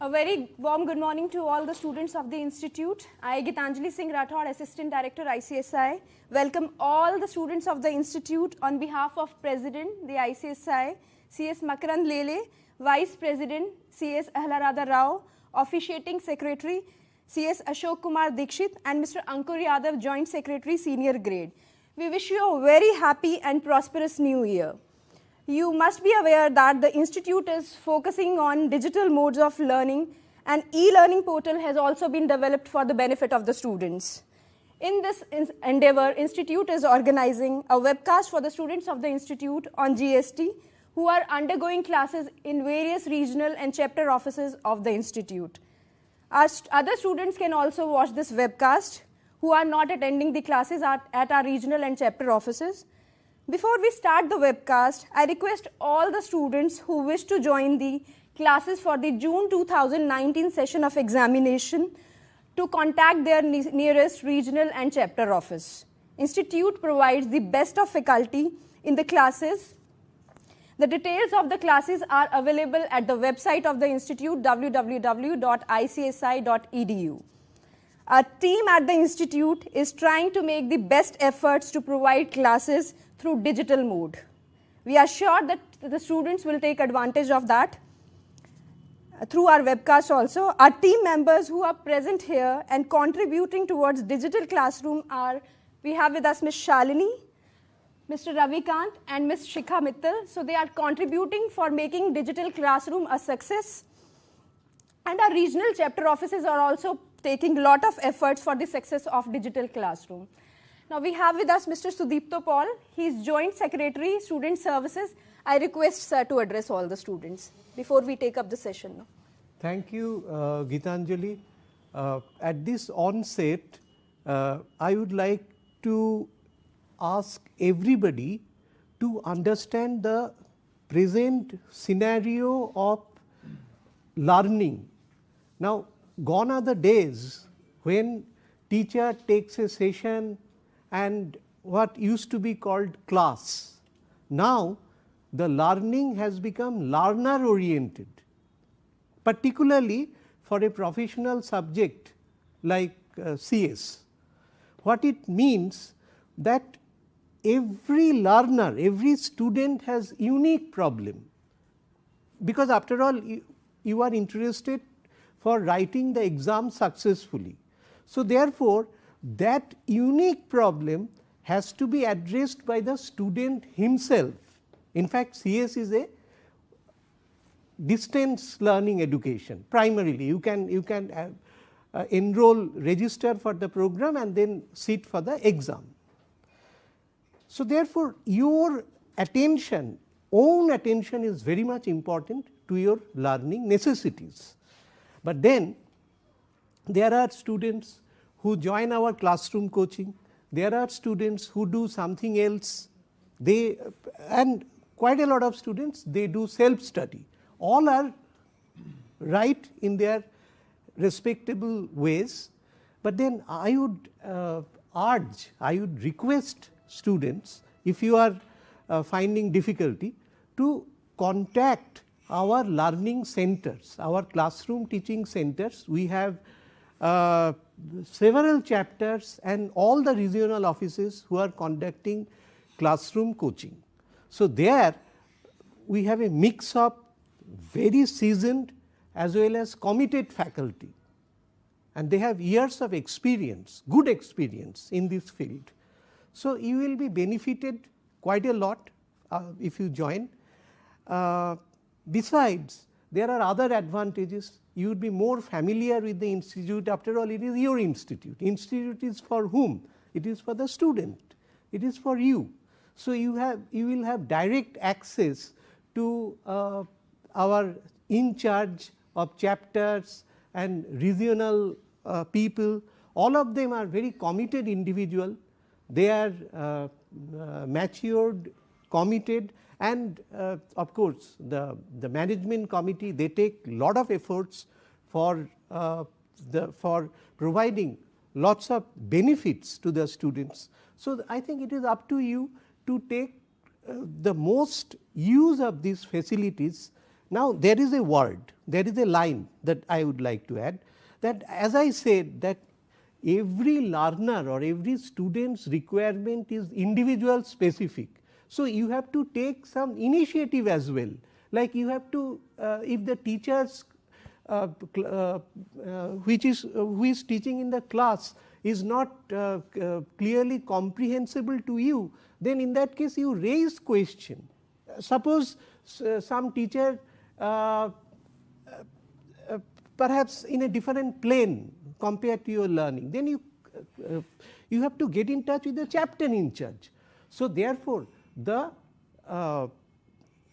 A very warm good morning to all the students of the Institute. I, Gitanjali Singh Rathod, Assistant Director, ICSI, welcome all the students of the Institute on behalf of President, the ICSI, CS Makarand Lele, Vice President, CS Ahlarada Rao, Officiating Secretary, CS Ashok Kumar Dikshit, and Mr. Ankur Yadav, Joint Secretary, Senior Grade. We wish you a very happy and prosperous new year. You must be aware that the Institute is focusing on digital modes of learning, and e-learning portal has also been developed for the benefit of the students. In this endeavor, Institute is organizing a webcast for the students of the Institute on GST who are undergoing classes in various regional and chapter offices of the Institute. Our other students can also watch this webcast who are not attending the classes at our regional and chapter offices. Before we start the webcast, I request all the students who wish to join the classes for the June 2019 session of examination to contact their nearest regional and chapter office. Institute provides the best of faculty in the classes. The details of the classes are available at the website of the Institute, www.icsi.edu. Our team at the Institute is trying to make the best efforts to provide classes through digital mode. We are sure that the students will take advantage of that through our webcast also. Our team members who are present here and contributing towards digital classroom are, we have with us Ms. Shalini, Mr. Ravikant, and Ms. Shikha Mittal. So they are contributing for making digital classroom a success. And our regional chapter offices are also taking a lot of efforts for the success of digital classroom. Now we have with us Mr. Sudipto Paul. He is Joint Secretary, Student Services. I request sir to address all the students before we take up the session. Thank you, Gitanjali. At this onset, I would like to ask everybody to understand the present scenario of learning. Now, gone are the days when teacher takes a session and what used to be called class. Now, the learning has become learner oriented, particularly for a professional subject like CS. What it means that every learner, every student has unique problem, because after all you are interested for writing the exam successfully. So therefore, that unique problem has to be addressed by the student himself. In fact, CS is a distance learning education. Primarily, you can enroll, register for the program and then sit for the exam. So therefore, your attention, own attention is very much important to your learning necessities. But then there are students who join our classroom coaching, there are students who do something else, and quite a lot of students, they do self-study. All are right in their respectable ways, but then I would request students, if you are finding difficulty, to contact our learning centers, our classroom teaching centers. We have several chapters and all the regional offices who are conducting classroom coaching. So there we have a mix of very seasoned as well as committed faculty, and they have years of experience, good experience in this field. So you will be benefited quite a lot if you join. Besides, there are other advantages. You would be more familiar with the institute. After all, it is your institute. Institute is for whom? It is for the student. It is for you. So you will have direct access to our in charge of chapters and regional people. All of them are very committed individual. They are matured, committed, and of course the management committee, they take lot of efforts for providing lots of benefits to the students. So I think it is up to you to take the most use of these facilities. Now, there is a word, there is a line that I would like to add, that as I said, that every learner or every student's requirement is individual specific. So, you have to take some initiative as well, like you have to, if the teachers who is teaching in the class is not clearly comprehensible to you, then in that case you raise question. Suppose some teacher perhaps in a different plane compared to your learning, then you have to get in touch with the chapter in charge. So, therefore, the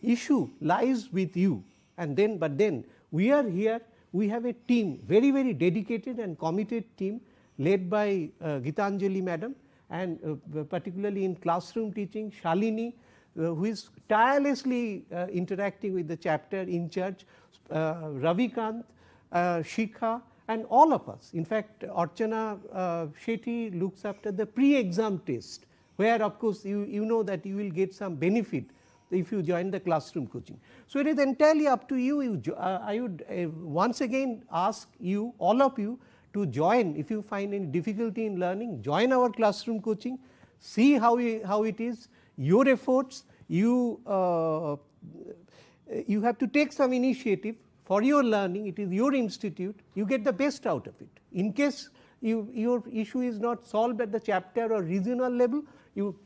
issue lies with you, and then but then we are here, we have a team, very very dedicated and committed team led by Gitanjali madam, and particularly in classroom teaching Shalini, who is tirelessly interacting with the chapter in charge, Ravikant, Shikha, and all of us. In fact, Archana Shetty looks after the pre-exam test, where of course you know that you will get some benefit if you join the classroom coaching. So, it is entirely up to you. I would once again ask you, all of you, to join. If you find any difficulty in learning, join our classroom coaching, see how it is, your efforts, you have to take some initiative for your learning. It is your institute, you get the best out of it. In case your issue is not solved at the chapter or regional level, you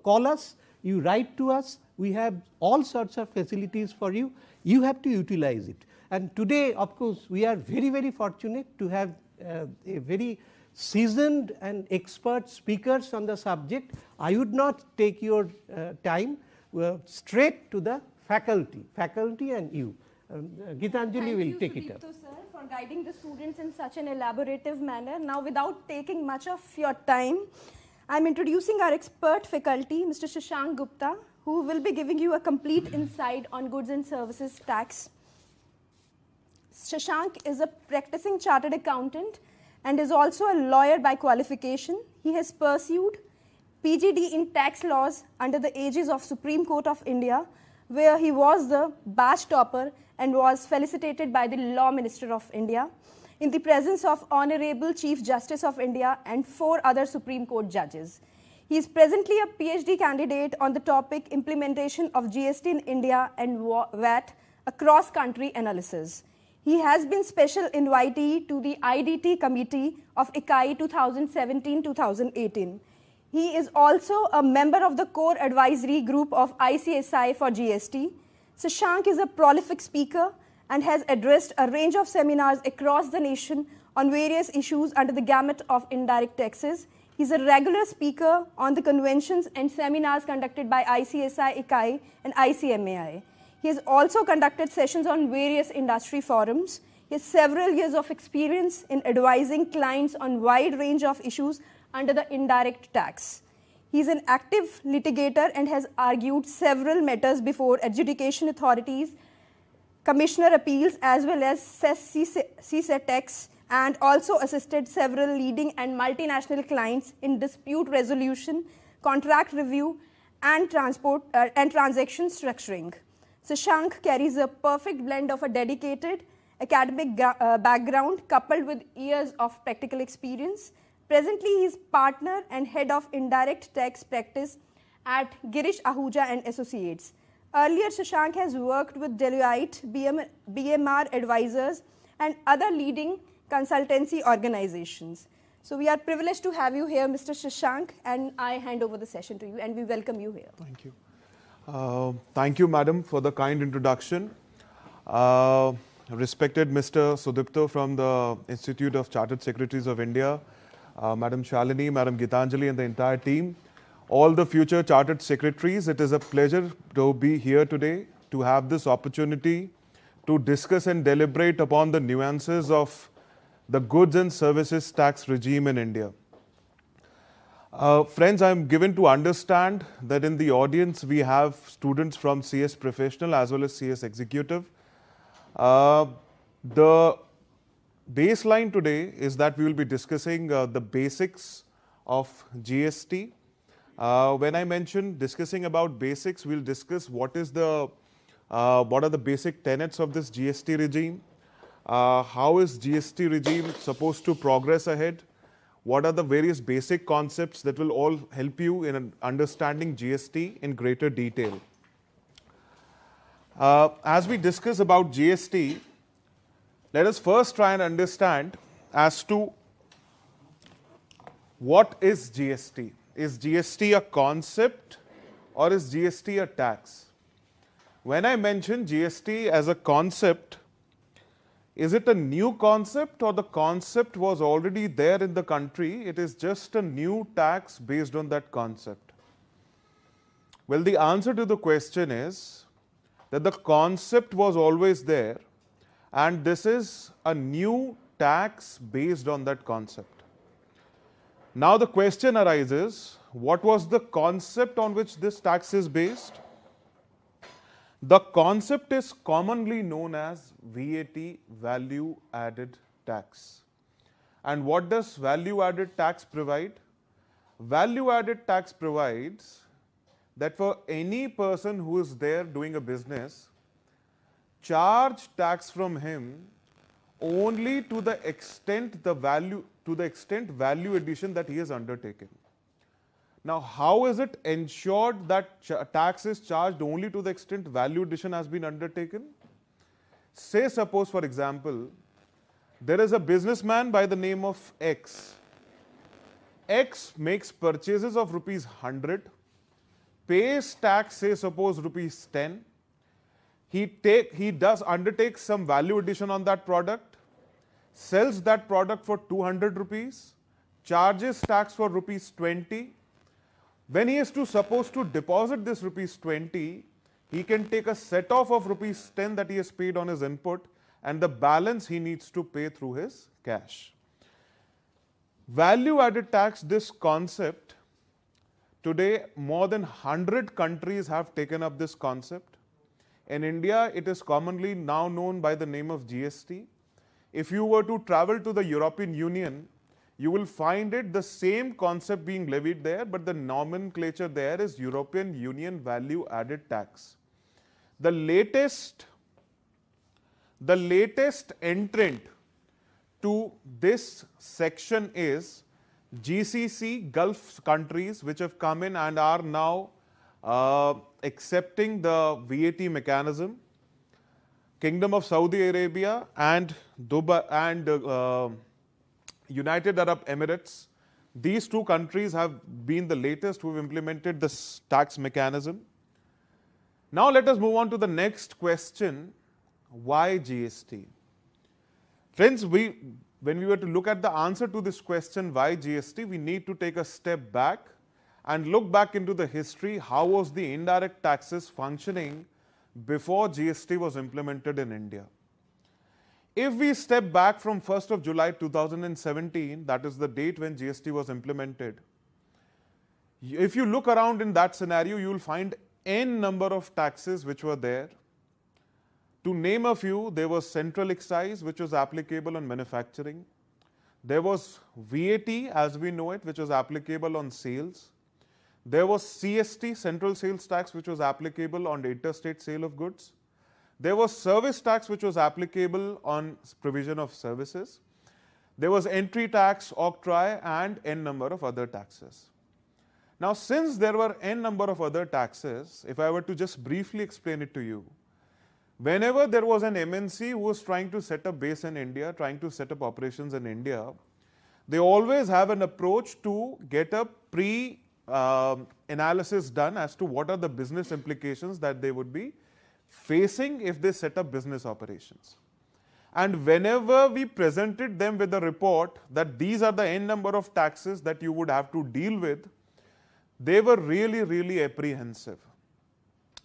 call us, you write to us, we have all sorts of facilities for you, you have to utilize it. And today, of course, we are very very fortunate to have a very seasoned and expert speakers on the subject. I would not take your time, straight to the faculty and you. Gitanjali will take it up. Thank you, sir, for guiding the students in such an elaborative manner. Now, without taking much of your time, I am introducing our expert faculty, Mr. Shashank Gupta, who will be giving you a complete insight on goods and services tax. Shashank is a practicing chartered accountant and is also a lawyer by qualification. He has pursued PGD in tax laws under the aegis of Supreme Court of India, where he was the batch topper and was felicitated by the Law Minister of India in the presence of Honorable Chief Justice of India and 4 other Supreme Court judges. He is presently a PhD candidate on the topic implementation of GST in India and VAT, a cross-country analysis. He has been special invitee to the IDT committee of ICSI 2017-2018. He is also a member of the core advisory group of ICSI for GST. Shashank is a prolific speaker and has addressed a range of seminars across the nation on various issues under the gamut of indirect taxes. He is a regular speaker on the conventions and seminars conducted by ICSI, ICSI, and ICMAI. He has also conducted sessions on various industry forums. He has several years of experience in advising clients on wide range of issues under the indirect tax. He is an active litigator and has argued several matters before adjudication authorities, commissioner appeals, as well as CSETX, and also assisted several leading and multinational clients in dispute resolution, contract review, and transaction structuring. Shashank carries a perfect blend of a dedicated academic background coupled with years of practical experience. Presently, he is partner and head of indirect tax practice at Girish Ahuja and Associates. Earlier, Shashank has worked with Deloitte, BMR Advisors, and other leading consultancy organizations. So we are privileged to have you here, Mr. Shashank, and I hand over the session to you, and we welcome you here. Thank you. Thank you, madam, for the kind introduction. Respected Mr. Sudipto from the Institute of Chartered Secretaries of India, Madam Shalini, Madam Gitanjali, and the entire team, all the future Chartered Secretaries, it is a pleasure to be here today to have this opportunity to discuss and deliberate upon the nuances of the goods and services tax regime in India. Friends, I am given to understand that in the audience we have students from CS Professional as well as CS Executive. The baseline today is that we will be discussing the basics of GST. When I mention discussing about basics, we'll discuss what is the what are the basic tenets of this GST regime, how is GST regime supposed to progress ahead, what are the various basic concepts that will all help you in understanding GST in greater detail. As we discuss about GST, let us first try and understand as to what is GST. Is GST a concept or is GST a tax? When I mention GST as a concept, is it a new concept or the concept was already there in the country? It is just a new tax based on that concept. Well, the answer to the question is that the concept was always there and this is a new tax based on that concept. Now the question arises, what was the concept on which this tax is based? The concept is commonly known as VAT, value added tax. And what does value added tax provide? Value added tax provides that for any person who is there doing a business, charge tax from him only to the extent value addition that he has undertaken. Now, how is it ensured that tax is charged only to the extent value addition has been undertaken? Say, suppose, for example, there is a businessman by the name of X. X makes purchases of rupees 100, pays tax, say, suppose rupees 10. He does undertake some value addition on that product, sells that product for 200 rupees, charges tax for rupees 20. When he is supposed to deposit this rupees 20, he can take a set off of rupees 10 that he has paid on his input and the balance he needs to pay through his cash. Value added tax, this concept, today more than 100 countries have taken up this concept. In India, it is commonly now known by the name of GST. If you were to travel to the European Union, you will find it the same concept being levied there, but the nomenclature there is European Union Value Added Tax. The latest entrant to this section is GCC, Gulf countries, which have come in and are now accepting the VAT mechanism. Kingdom of Saudi Arabia and Dubai and United Arab Emirates. These two countries have been the latest who have implemented this tax mechanism. Now let us move on to the next question. Why GST? Friends, when we were to look at the answer to this question, why GST, we need to take a step back and look back into the history. How was the indirect taxes functioning before GST was implemented in India? If we step back from 1st of July 2017, that is the date when GST was implemented, if you look around in that scenario, you will find n number of taxes which were there. To name a few, there was central excise, which was applicable on manufacturing. There was VAT, as we know it, which was applicable on sales. There was CST, central sales tax, which was applicable on the interstate sale of goods. There was service tax, which was applicable on provision of services. There was entry tax, octroi, and n number of other taxes. Now, since there were n number of other taxes, if I were to just briefly explain it to you, whenever there was an MNC who was trying to set up base in India, trying to set up operations in India, they always have an approach to get a analysis done as to what are the business implications that they would be facing if they set up business operations. And whenever we presented them with a report that these are the n number of taxes that you would have to deal with, they were really, really apprehensive.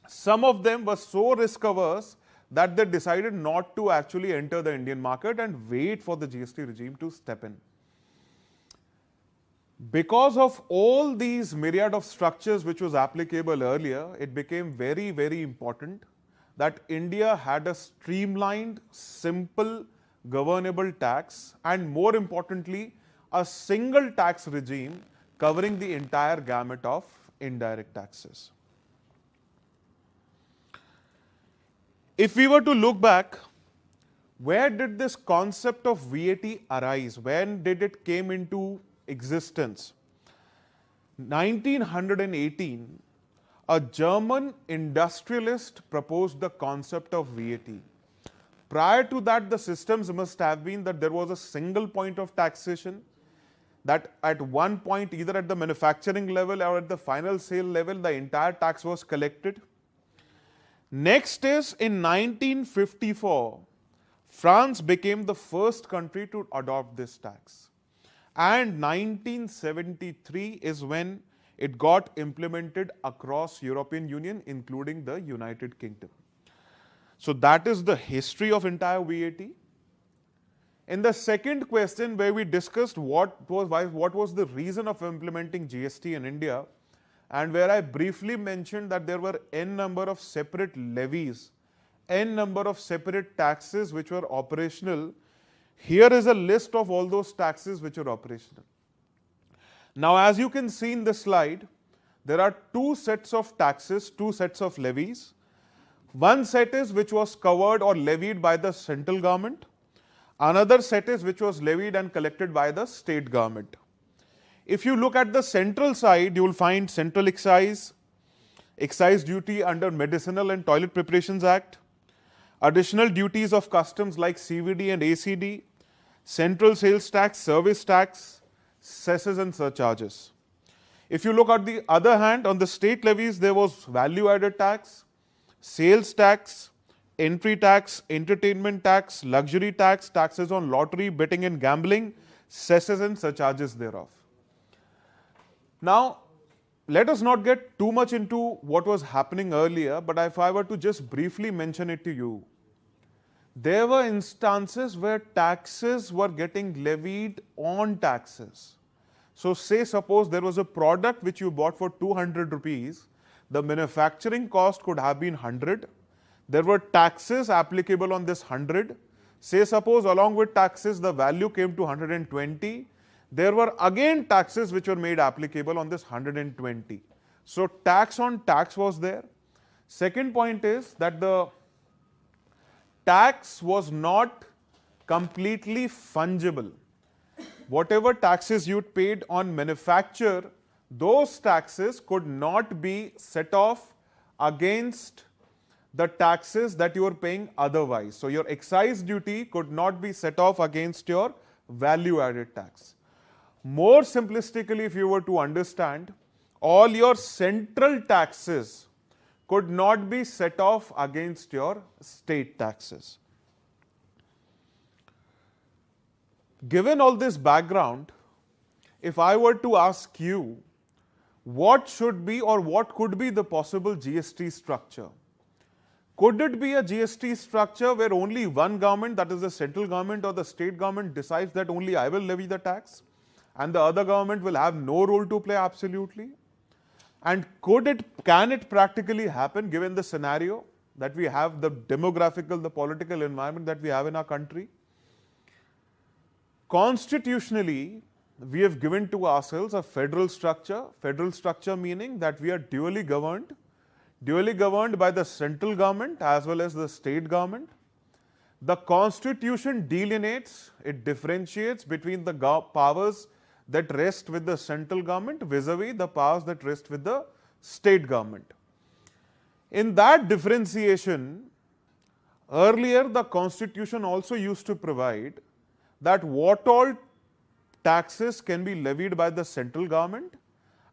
Some of them were so risk averse that they decided not to actually enter the Indian market and wait for the GST regime to step in. Because of all these myriad of structures which was applicable earlier, it became very, very important that India had a streamlined, simple, governable tax and, more importantly, a single tax regime covering the entire gamut of indirect taxes. if we were to look back, where did this concept of VAT arise? When did it came into existence? 1918, a German industrialist proposed the concept of VAT. Prior to that, the systems must have been that there was a single point of taxation, that at one point, either at the manufacturing level or at the final sale level, the entire tax was collected. Next is in 1954, France became the first country to adopt this tax. And 1973 is when it got implemented across European Union, including the United Kingdom. So that is the history of entire VAT. In the second question, where we discussed what was the reason of implementing GST in India, and where I briefly mentioned that there were n number of separate levies, n number of separate taxes which were operational. Here is a list of all those taxes which are operational. Now, as you can see in this slide, there are two sets of taxes, two sets of levies. One set is which was covered or levied by the central government. Another set is which was levied and collected by the state government. If you look at the central side, you will find central excise, excise duty under Medicinal and Toilet Preparations Act, additional duties of customs like CVD and ACD, central sales tax, service tax, cesses and surcharges. If you look at the other hand, on the state levies, there was value added tax, sales tax, entry tax, entertainment tax, luxury tax, taxes on lottery, betting and gambling, cesses and surcharges thereof. Now, let us not get too much into what was happening earlier, but if I were to just briefly mention it to you, there were instances where taxes were getting levied on taxes. So say suppose there was a product which you bought for 200 rupees, the manufacturing cost could have been 100. There were taxes applicable on this 100. Say suppose along with taxes the value came to 120. There were again taxes which were made applicable on this 120. So tax on tax was there. Second point is that the tax was not completely fungible. Whatever taxes you paid on manufacture, those taxes could not be set off against the taxes that you were paying otherwise. So your excise duty could not be set off against your value added tax. More simplistically, if you were to understand, all your central taxes could not be set off against your state taxes. Given all this background, if I were to ask you what should be or what could be the possible GST structure, could it be a GST structure where only one government, that is the central government or the state government, decides that only I will levy the tax and the other government will have no role to play absolutely? And can it practically happen given the scenario that we have, the demographical, the political environment that we have in our country? Constitutionally, we have given to ourselves a federal structure meaning that we are dually governed by the central government as well as the state government. The Constitution delineates, it differentiates between the powers that rest with the central government vis-a-vis the powers that rest with the state government. In that differentiation, earlier the Constitution also used to provide that what all taxes can be levied by the central government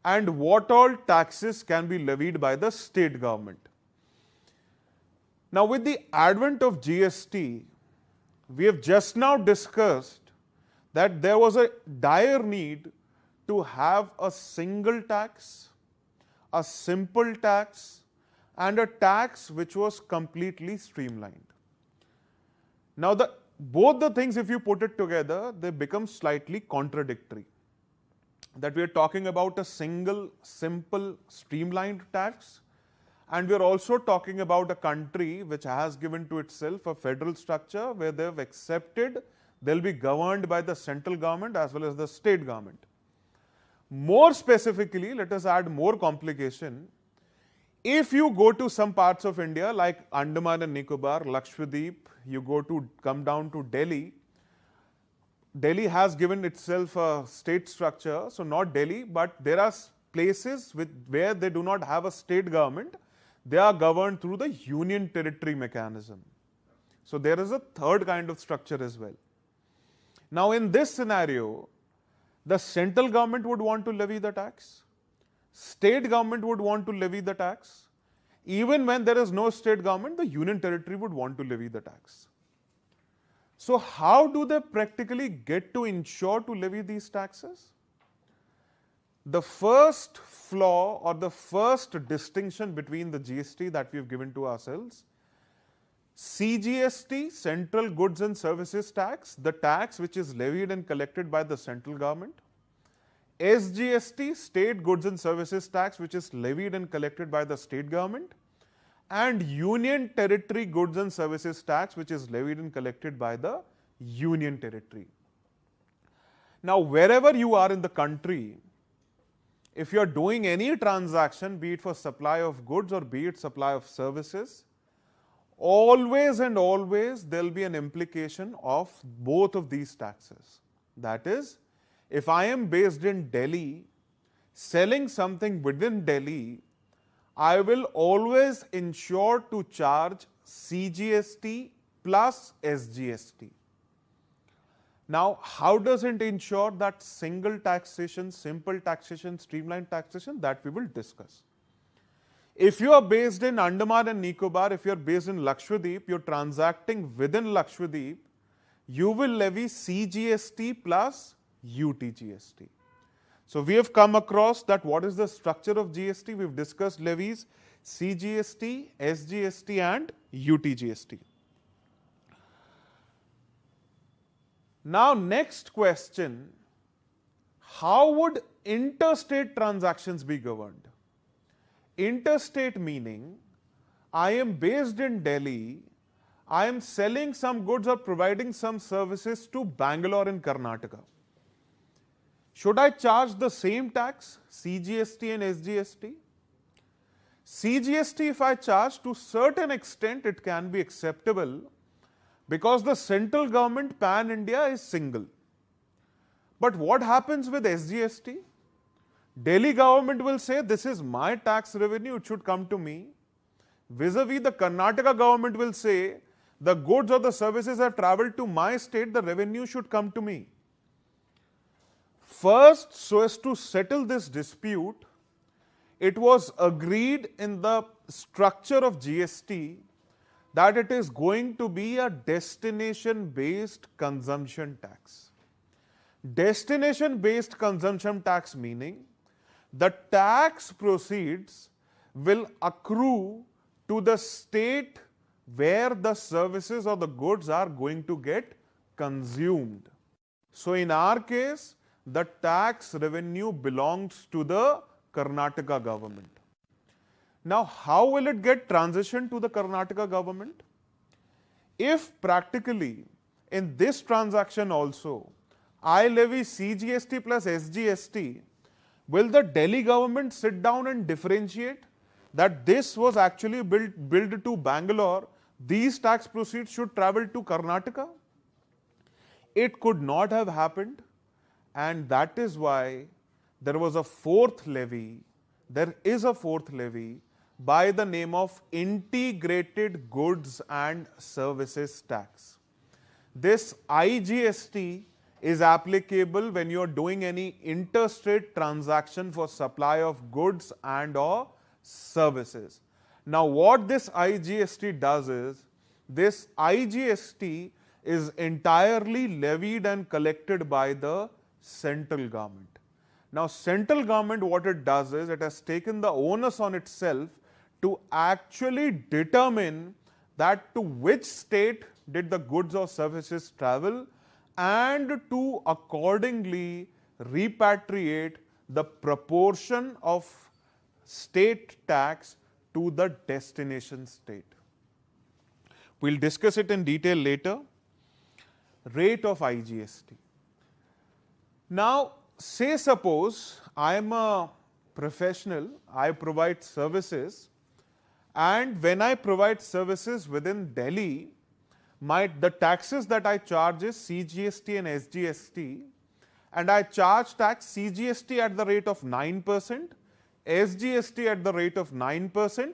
and what all taxes can be levied by the state government. Now, with the advent of GST, we have just now discussed that there was a dire need to have a single tax, a simple tax, and a tax which was completely streamlined. Now, both the things, if you put it together, they become slightly contradictory. That we are talking about a single, simple, streamlined tax, and we are also talking about a country which has given to itself a federal structure where they have accepted they'll be governed by the central government as well as the state government. More specifically, let us add more complication. If you go to some parts of India like Andaman and Nicobar, Lakshadweep, you come down to Delhi. Delhi has given itself a state structure, so not Delhi, but there are places where they do not have a state government. They are governed through the union territory mechanism. So there is a third kind of structure as well. Now in this scenario, the central government would want to levy the tax. State government would want to levy the tax. Even when there is no state government, the union territory would want to levy the tax. So how do they practically get to ensure to levy these taxes? The first flaw or the first distinction between the GST that we have given to ourselves, CGST, Central Goods and Services Tax, the tax which is levied and collected by the central government. SGST, State Goods and Services Tax, which is levied and collected by the state government. And Union Territory Goods and Services Tax, which is levied and collected by the Union Territory. Now, wherever you are in the country, if you are doing any transaction, be it for supply of goods or be it supply of services, always and always there will be an implication of both of these taxes. That is, if I am based in Delhi, selling something within Delhi, I will always ensure to charge CGST plus SGST. Now, how does it ensure that single taxation, simple taxation, streamlined taxation? That we will discuss. If you are based in Andaman and Nicobar, if you are based in Lakshadweep, you are transacting within Lakshadweep, you will levy CGST plus UTGST. So we have come across that what is the structure of GST. We have discussed levies, CGST, SGST and UTGST. Now next question, how would interstate transactions be governed? Interstate meaning, I am based in Delhi, I am selling some goods or providing some services to Bangalore in Karnataka. Should I charge the same tax, CGST and SGST? CGST, if I charge, to a certain extent it can be acceptable because the central government pan-India is single. But what happens with SGST? Delhi government will say this is my tax revenue, it should come to me. Vis-a-vis the Karnataka government will say the goods or the services have travelled to my state, the revenue should come to me. First, so as to settle this dispute, it was agreed in the structure of GST that it is going to be a destination-based consumption tax. Destination-based consumption tax meaning the tax proceeds will accrue to the state where the services or the goods are going to get consumed. So in our case, the tax revenue belongs to the Karnataka government. Now, how will it get transitioned to the Karnataka government? If practically in this transaction also, I levy CGST plus SGST, will the Delhi government sit down and differentiate that this was actually billed to Bangalore, these tax proceeds should travel to Karnataka? It could not have happened, and that is why there was a fourth levy, there is a fourth levy by the name of Integrated Goods and Services Tax. This IGST is applicable when you are doing any interstate transaction for supply of goods and or services. Now what this IGST does is, this IGST is entirely levied and collected by the central government. Now central government, what it does is, it has taken the onus on itself to actually determine that to which state did the goods or services travel and to accordingly repatriate the proportion of state tax to the destination state. We'll discuss it in detail later. Rate of IGST. Now, say suppose I am a professional, I provide services And when I provide services within Delhi, the taxes that I charge is CGST and SGST, and I charge tax CGST at the rate of 9%, SGST at the rate of 9%,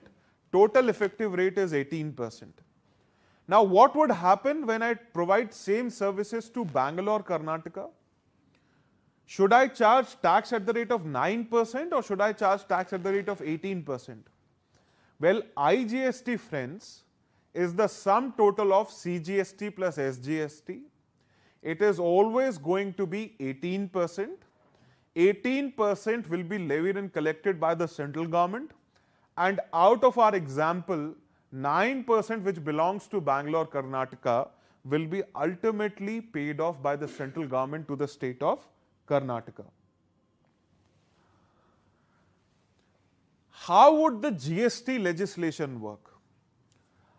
total effective rate is 18%. Now, what would happen when I provide same services to Bangalore, Karnataka? Should I charge tax at the rate of 9% or should I charge tax at the rate of 18%? Well, IGST, friends, is the sum total of CGST plus SGST. It is always going to be 18%. 18% will be levied and collected by the central government, and out of our example, 9% which belongs to Bangalore, Karnataka will be ultimately paid off by the central government to the state of Karnataka. How would the GST legislation work?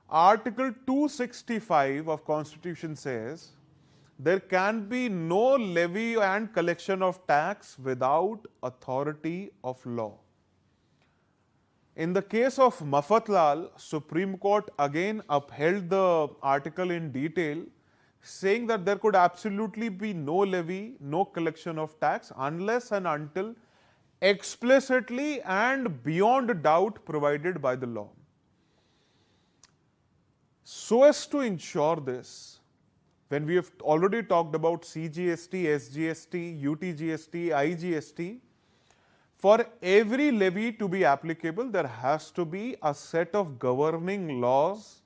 Article 265 of Constitution says there can be no levy and collection of tax without authority of law. In the case of Mafatlal, Supreme Court again upheld the article in detail, saying that there could absolutely be no levy, no collection of tax unless and until explicitly and beyond doubt provided by the law. So as to ensure this, when we have already talked about CGST, SGST, UTGST, IGST, for every levy to be applicable, there has to be a set of governing laws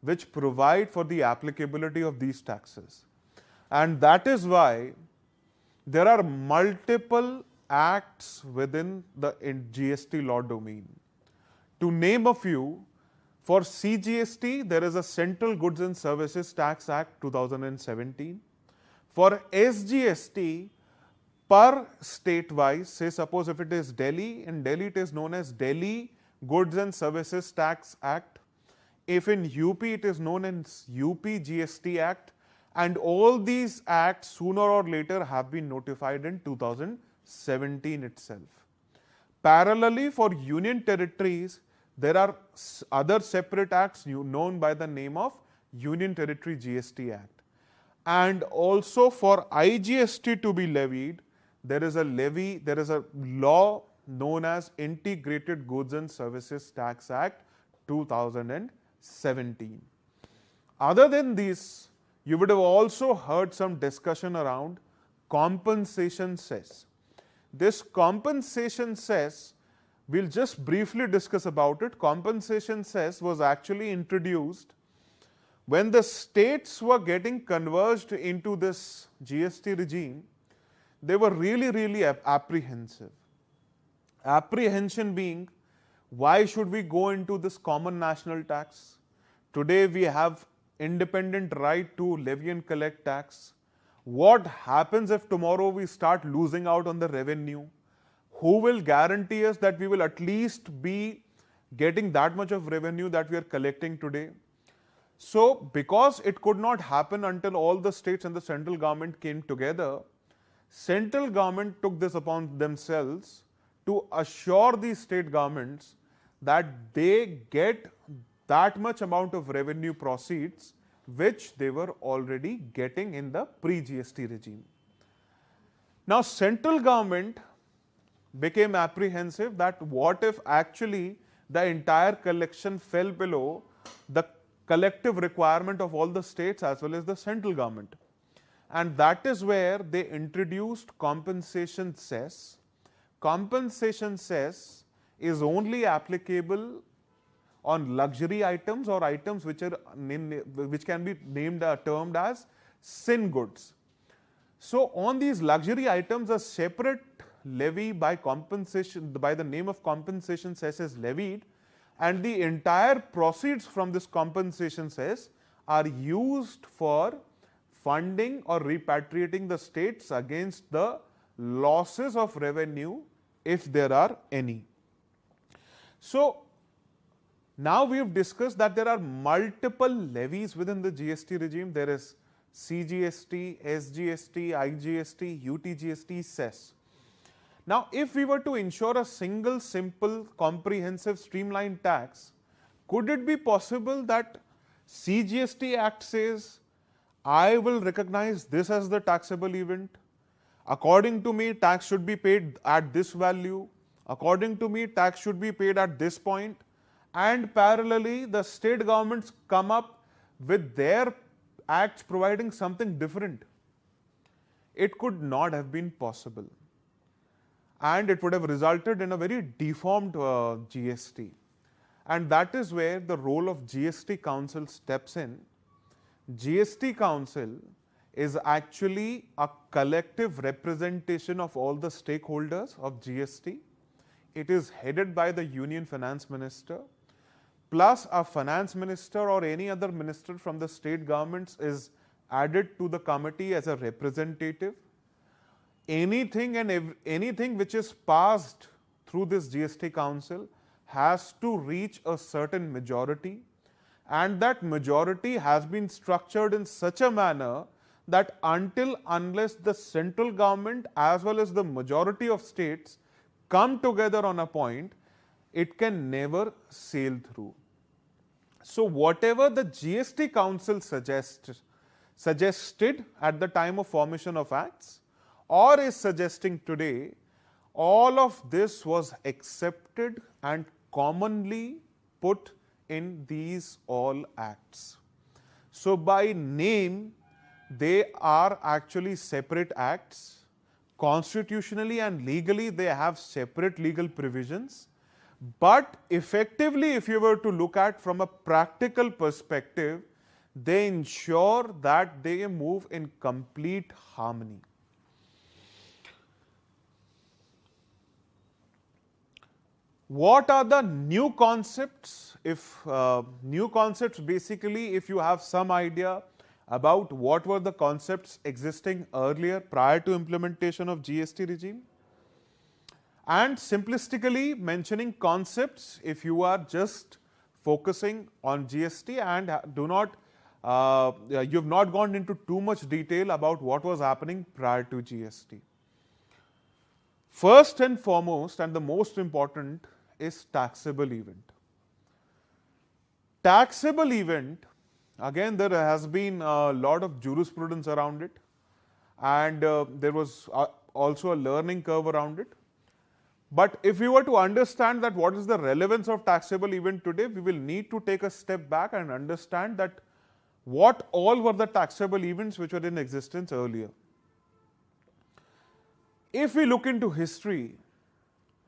which provide for the applicability of these taxes. And that is why there are multiple acts within the GST law domain. To name a few, for CGST, there is a Central Goods and Services Tax Act 2017. For SGST, per state wise, say suppose if it is Delhi, in Delhi it is known as Delhi Goods and Services Tax Act. If in UP it is known as UP GST Act, and all these acts sooner or later have been notified in 2017 itself. Parallelly, for union territories, there are other separate acts known by the name of Union Territory GST Act. And also for IGST to be levied, there is a law known as Integrated Goods and Services Tax Act 2017. Other than this, you would have also heard some discussion around compensation cess. This compensation cess, we'll just briefly discuss about it. Compensation cess was actually introduced when the states were getting converged into this GST regime. They were really apprehensive. Apprehension being, why should we go into this common national tax? Today we have independent right to levy and collect tax. What happens if tomorrow we start losing out on the revenue? Who will guarantee us that we will at least be getting that much of revenue that we are collecting today? So, because it could not happen until all the states and the central government came together, central government took this upon themselves to assure these state governments that they get that much amount of revenue proceeds which they were already getting in the pre-GST regime. Now, central government became apprehensive that what if actually the entire collection fell below the collective requirement of all the states as well as the central government. And that is where they introduced compensation cess. Compensation cess is only applicable on luxury items or items which can be termed as sin goods. So on these luxury items, a separate levy by the name of compensation cess is levied, and the entire proceeds from this compensation cess are used for funding or repatriating the states against the losses of revenue if there are any. So now we have discussed that there are multiple levies within the GST regime. There is CGST, SGST, IGST, UTGST, cess. Now, if we were to ensure a single, simple, comprehensive, streamlined tax, Could it be possible that CGST Act says, I will recognize this as the taxable event? According to me, tax should be paid at this value. According to me, tax should be paid at this point. And parallelly, the state governments come up with their acts providing something different. It could not have been possible. And it would have resulted in a very deformed GST. And that is where the role of GST Council steps in. GST Council is actually a collective representation of all the stakeholders of GST. It is headed by the Union Finance Minister, plus a finance minister or any other minister from the state governments is added to the committee as a representative. Anything which is passed through this GST Council has to reach a certain majority, and that majority has been structured in such a manner that unless the central government as well as the majority of states come together on a point, it can never sail through. So whatever the GST Council suggested at the time of formation of acts or is suggesting today, all of this was accepted and commonly put in these all acts. So by name, they are actually separate acts. Constitutionally and legally, they have separate legal provisions. But effectively, if you were to look at from a practical perspective, they ensure that they move in complete harmony. What are the new concepts? New concepts, basically, if you have some idea about what were the concepts existing earlier prior to implementation of GST regime, and simplistically mentioning concepts if you are just focusing on GST and you've not gone into too much detail about what was happening prior to GST. First and foremost, and the most important, is taxable event. Taxable event, again, there has been a lot of jurisprudence around it, and there was also a learning curve around it. But if we were to understand that what is the relevance of taxable event today, we will need to take a step back and understand that what all were the taxable events which were in existence earlier. If we look into history,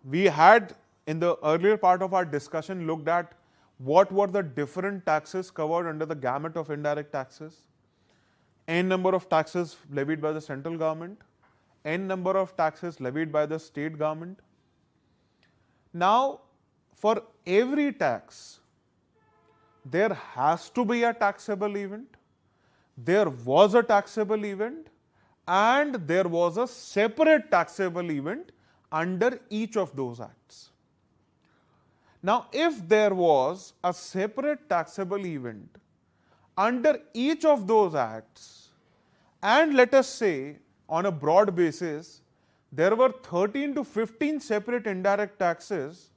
we had in the earlier part of our discussion looked at what were the different taxes covered under the gamut of indirect taxes, n number of taxes levied by the central government, n number of taxes levied by the state government. Now, for every tax, there has to be a taxable event, there was a taxable event, and there was a separate taxable event under each of those acts. Now, if there was a separate taxable event under each of those acts, and let us say on a broad basis, there were 13 to 15 separate indirect taxes,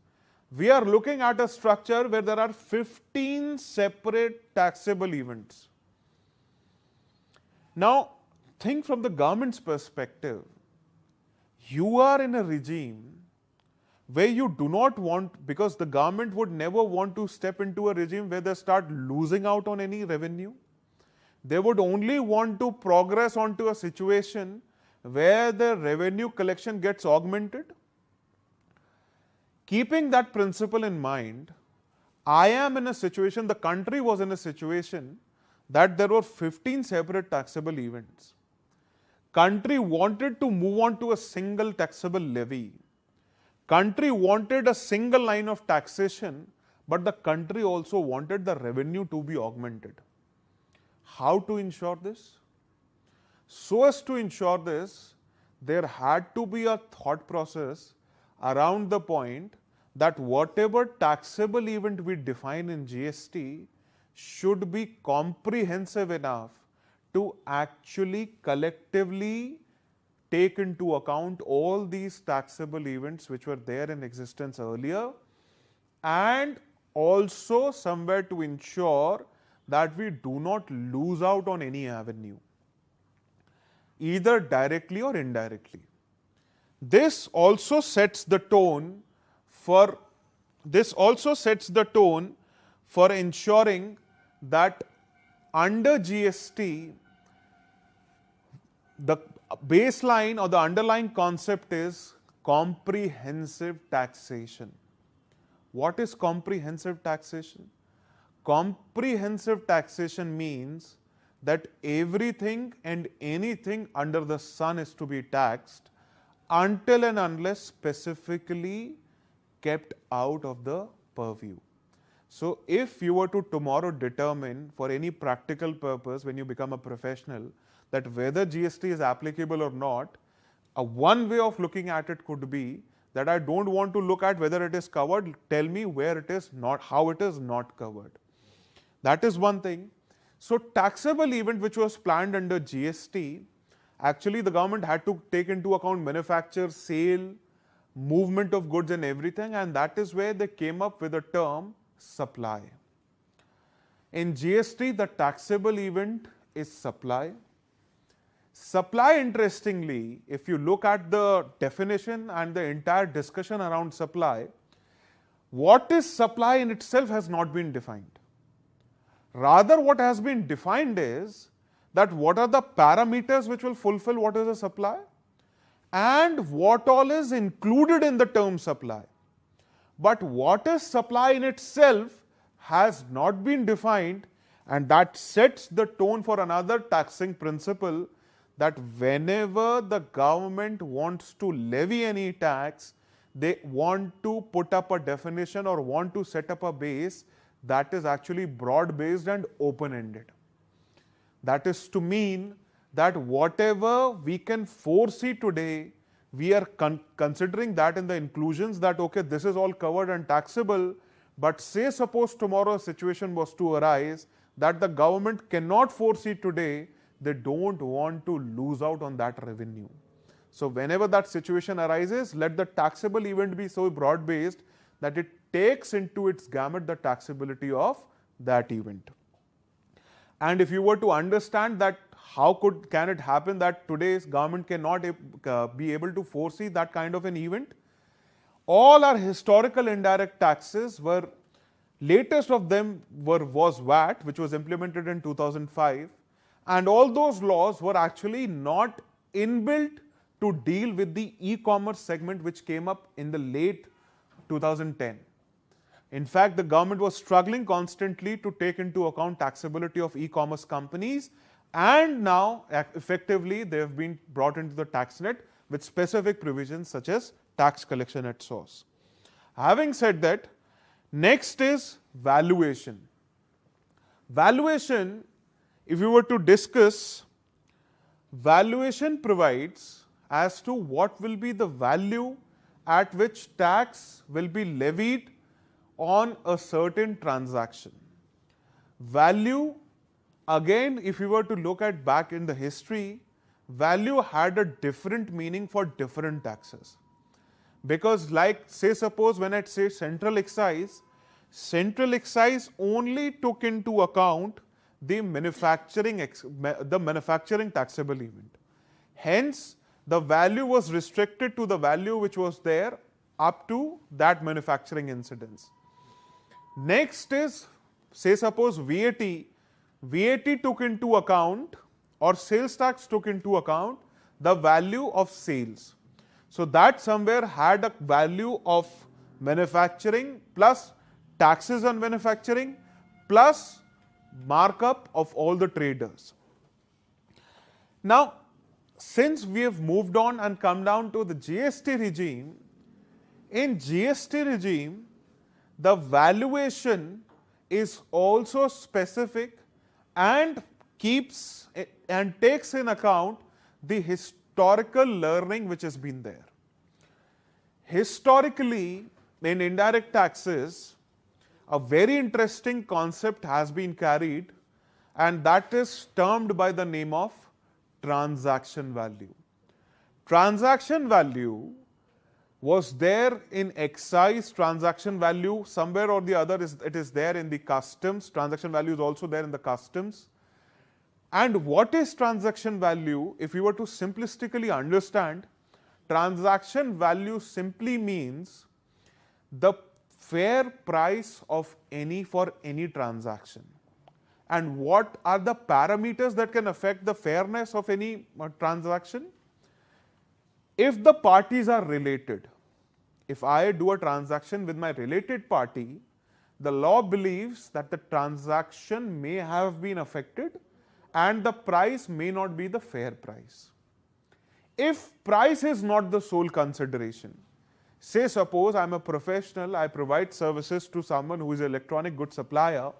we are looking at a structure where there are 15 separate taxable events. Now, think from the government's perspective, you are in a regime where you do not want, because the government would never want to step into a regime where they start losing out on any revenue. They would only want to progress onto a situation where the revenue collection gets augmented. Keeping that principle in mind, I am in a situation, the country was in a situation that there were 15 separate taxable events. Country wanted to move on to a single taxable levy. Country wanted a single line of taxation, but the country also wanted the revenue to be augmented. How to ensure this? So as to ensure this, there had to be a thought process around the point that whatever taxable event we define in GST should be comprehensive enough to actually collectively take into account all these taxable events which were there in existence earlier, and also somewhere to ensure that we do not lose out on any avenue, either directly or indirectly. This also sets the tone for ensuring that under GST, the baseline or the underlying concept is comprehensive taxation. What is comprehensive taxation? Comprehensive taxation means that everything and anything under the sun is to be taxed until and unless specifically kept out of the purview. So, if you were to tomorrow determine for any practical purpose when you become a professional that whether GST is applicable or not, one way of looking at it could be that I don't want to look at whether it is covered, tell me where it is not, how it is not covered. That is one thing. So, taxable event which was planned under GST, actually the government had to take into account manufacture, sale, movement of goods and everything, and that is where they came up with the term supply. In GST, the taxable event is supply. Supply, interestingly, if you look at the definition and the entire discussion around supply, what is supply in itself has not been defined. Rather, what has been defined is that what are the parameters which will fulfill what is a supply and what all is included in the term supply. But what is supply in itself has not been defined, and that sets the tone for another taxing principle that whenever the government wants to levy any tax, they want to put up a definition or want to set up a base that is actually broad-based and open-ended. That is to mean that whatever we can foresee today, we are considering that in the inclusions that, okay, this is all covered and taxable, but say suppose tomorrow a situation was to arise that the government cannot foresee today, they don't want to lose out on that revenue. So whenever that situation arises, let the taxable event be so broad-based that it takes into its gamut the taxability of that event. And if you were to understand that how can it happen that today's government cannot be able to foresee that kind of an event? All our historical indirect taxes were, latest of them was VAT, which was implemented in 2005, and all those laws were actually not inbuilt to deal with the e-commerce segment which came up in the late 2010. In fact, the government was struggling constantly to take into account taxability of e-commerce companies, and now effectively they have been brought into the tax net with specific provisions such as tax collection at source. Having said that, next is valuation. Valuation, if you were to discuss, valuation provides as to what will be the value at which tax will be levied on a certain transaction. Value, again, if you were to look at back in the history, value had a different meaning for different taxes. Because like say suppose when I say central excise only took into account the manufacturing taxable event. Hence, the value was restricted to the value which was there up to that manufacturing incidence. Next is, say suppose VAT took into account, or sales tax took into account the value of sales. So that somewhere had a value of manufacturing plus taxes on manufacturing plus markup of all the traders. Now, since we have moved on and come down to the GST regime, in GST regime, the valuation is also specific and takes in account the historical learning which has been there. Historically, in indirect taxes, a very interesting concept has been carried, and that is termed by the name of transaction value. Transaction value was there in excise transaction value somewhere or the other. It is there in the customs. Transaction value is also there in the customs. And what is transaction value? If you were to simplistically understand, transaction value simply means the fair price of for any transaction. And what are the parameters that can affect the fairness of any transaction? If the parties are related, if I do a transaction with my related party, the law believes that the transaction may have been affected and the price may not be the fair price. If price is not the sole consideration, say suppose I'm a professional, I provide services to someone who is an electronic goods supplier,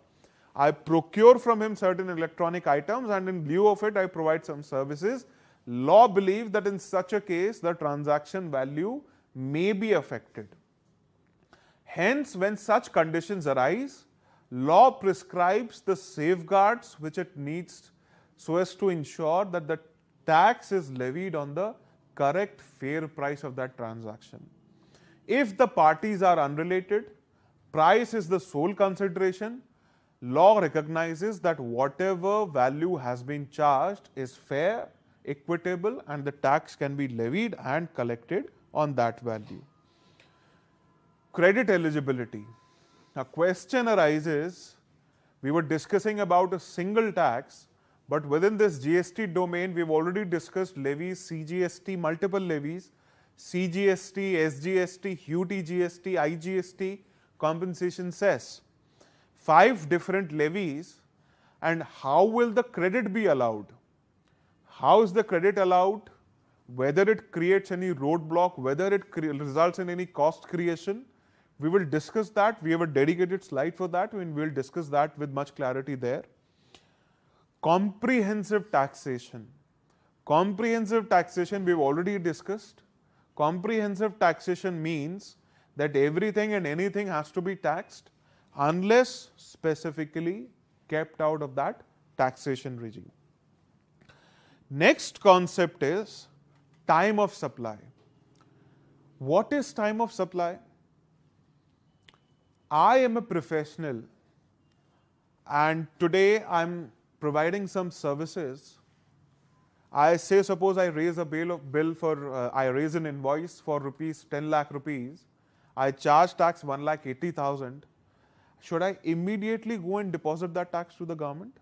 I procure from him certain electronic items and in lieu of it I provide some services. Law believes that in such a case the transaction value may be affected. Hence, when such conditions arise, law prescribes the safeguards which it needs so as to ensure that the tax is levied on the correct fair price of that transaction. If the parties are unrelated, price is the sole consideration, law recognizes that whatever value has been charged is fair, equitable, and the tax can be levied and collected on that value. Credit eligibility. A question arises, we were discussing about a single tax, but within this GST domain, we've already discussed levies, CGST, multiple levies, CGST, SGST, UTGST, IGST, compensation cess. 5 different levies, and how will the credit be allowed? How is the credit allowed? Whether it creates any roadblock, whether it results in any cost creation, we will discuss that. We have a dedicated slide for that, and we will discuss that with much clarity there. Comprehensive taxation. Comprehensive taxation we've already discussed. Comprehensive taxation means that everything and anything has to be taxed unless specifically kept out of that taxation regime. Next concept is time of supply. What is time of supply? I am a professional and today I'm providing some services. I say suppose I raise a bill for, I raise an invoice for rupees 10 lakh rupees. I charge tax 1,80,000. Should I immediately go and deposit that tax to the government?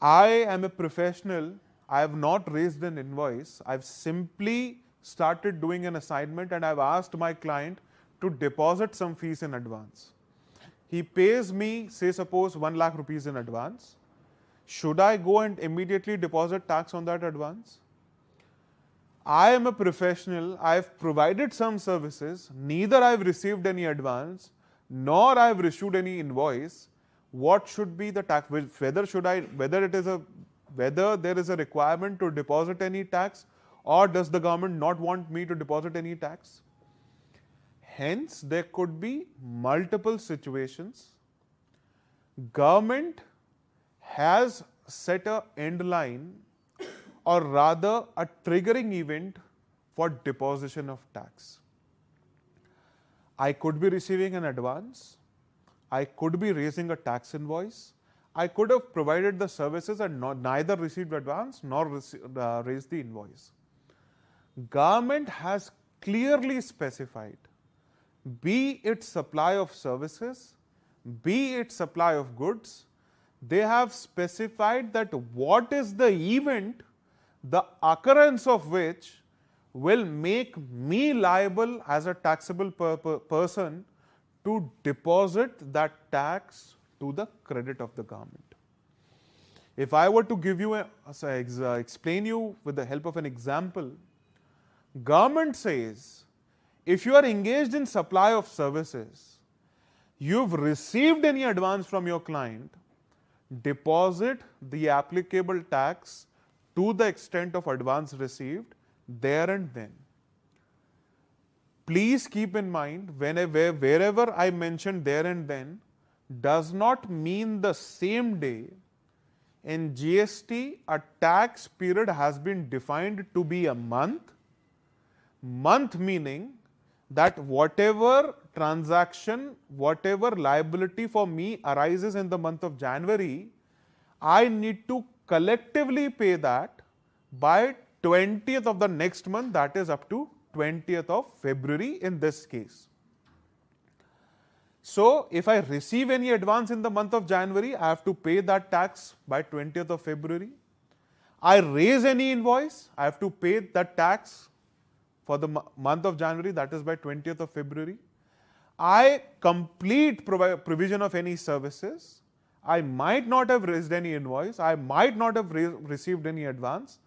I am a professional. I have not raised an invoice. I've simply started doing an assignment and I've asked my client to deposit some fees in advance. He pays me, say suppose 1 lakh rupees in advance. Should I go and immediately deposit tax on that advance? I am a professional. I've provided some services. Neither I've received any advance, nor I've issued any invoice. What should be the tax? Whether there is a requirement to deposit any tax, or does the government not want me to deposit any tax? Hence, there could be multiple situations. Government has set an end line, or rather a triggering event for deposition of tax. I could be receiving an advance. I could be raising a tax invoice. I could have provided the services and neither received advance nor raised the invoice. Government has clearly specified, be it supply of services, be it supply of goods, they have specified that what is the event, the occurrence of which will make me liable as a taxable person to deposit that tax to the credit of the government. If I were to give you explain you with the help of an example, government says if you are engaged in supply of services, you've received any advance from your client, deposit the applicable tax to the extent of advance received there and then. Please keep in mind, wherever I mention there and then does not mean the same day. In GST, a tax period has been defined to be a month. Month meaning that whatever transaction, whatever liability for me arises in the month of January, I need to collectively pay that by 20th of the next month, that is up to 20th of February in this case. So, if I receive any advance in the month of January, I have to pay that tax by 20th of February. I raise any invoice, I have to pay that tax for the month of January, that is by 20th of February. I complete provision of any services, I might not have raised any invoice, I might not have received any advance.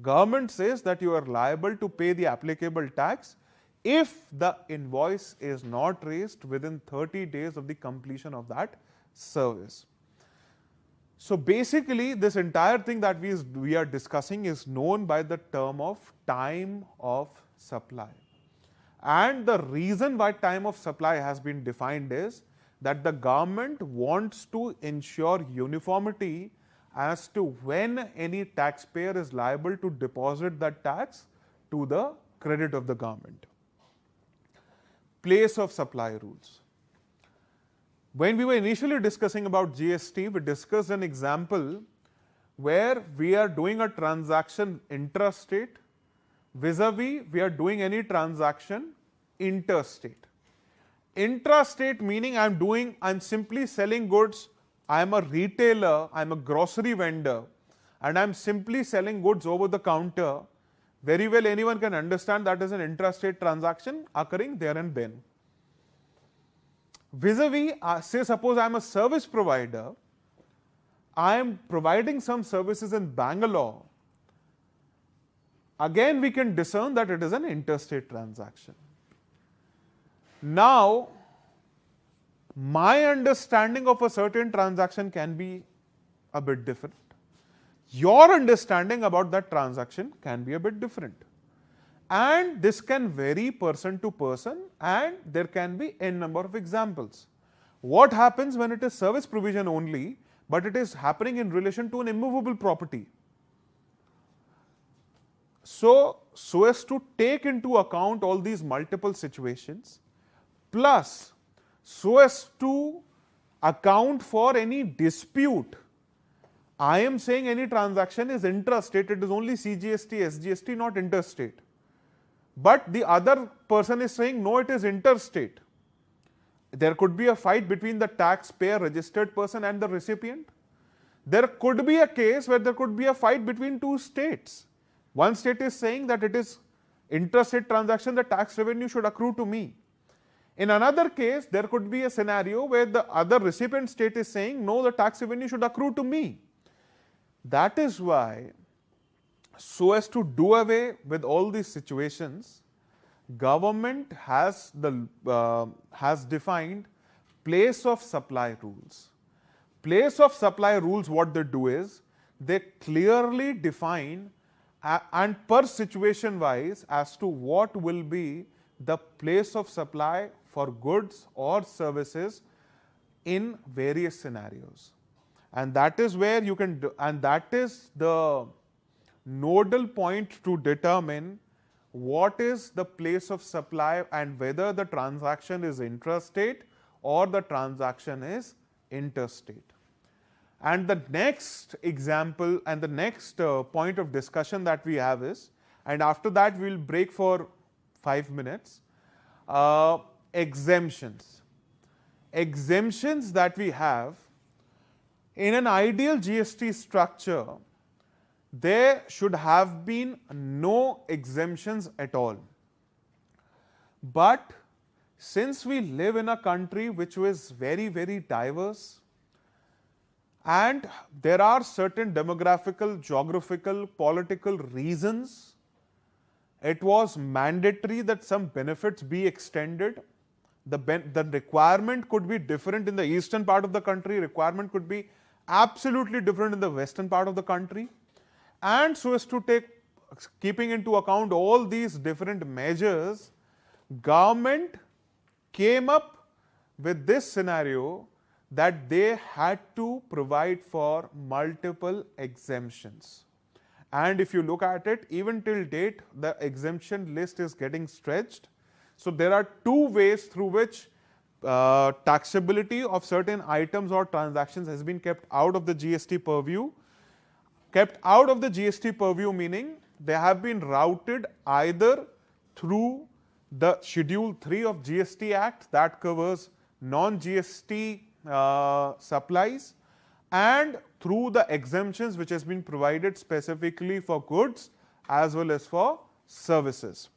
Government says that you are liable to pay the applicable tax if the invoice is not raised within 30 days of the completion of that service. So basically, this entire thing that we are discussing is known by the term of time of supply. And the reason why time of supply has been defined is that the government wants to ensure uniformity as to when any taxpayer is liable to deposit that tax to the credit of the government. Place of supply rules. When we were initially discussing about GST, we discussed an example where we are doing a transaction intrastate, vis-a-vis we are doing any transaction interstate. Intrastate meaning I'm simply selling goods, I am a retailer, I am a grocery vendor, and I am simply selling goods over the counter. Very well, anyone can understand that is an intrastate transaction occurring there and then. Vis-a-vis, say suppose I am a service provider, I am providing some services in Bangalore. Again, we can discern that it is an interstate transaction. Now, my understanding of a certain transaction can be a bit different. Your understanding about that transaction can be a bit different. And this can vary person to person, and there can be n number of examples. What happens when it is service provision only, but it is happening in relation to an immovable property? So as to take into account all these multiple situations, plus so as to account for any dispute, I am saying any transaction is intrastate, it is only CGST, SGST, not interstate. But the other person is saying, no, it is interstate. There could be a fight between the taxpayer registered person and the recipient. There could be a case where there could be a fight between two states. One state is saying that it is interstate transaction, the tax revenue should accrue to me. In another case, there could be a scenario where the other recipient state is saying, no, the tax revenue should accrue to me. That is why, so as to do away with all these situations, government has defined place of supply rules. Place of supply rules, what they do is, they clearly define and per situation wise as to what will be the place of supply for goods or services in various scenarios. And that is where you can do, and that is the nodal point to determine what is the place of supply and whether the transaction is intrastate or the transaction is interstate. And the next example and the next point of discussion that we have is, and after that we will break for 5 minutes, exemptions. Exemptions that we have in an ideal GST structure, there should have been no exemptions at all. But since we live in a country which is very, very diverse, and there are certain demographical, geographical, political reasons, it was mandatory that some benefits be extended. The requirement could be different in the eastern part of the country, requirement could be absolutely different in the western part of the country. And so as to keeping into account all these different measures, government came up with this scenario that they had to provide for multiple exemptions. And if you look at it, even till date, the exemption list is getting stretched. So there are two ways through which taxability of certain items or transactions has been kept out of the GST purview. Kept out of the GST purview meaning they have been routed either through the Schedule 3 of GST Act that covers non-GST supplies, and through the exemptions which has been provided specifically for goods as well as for services.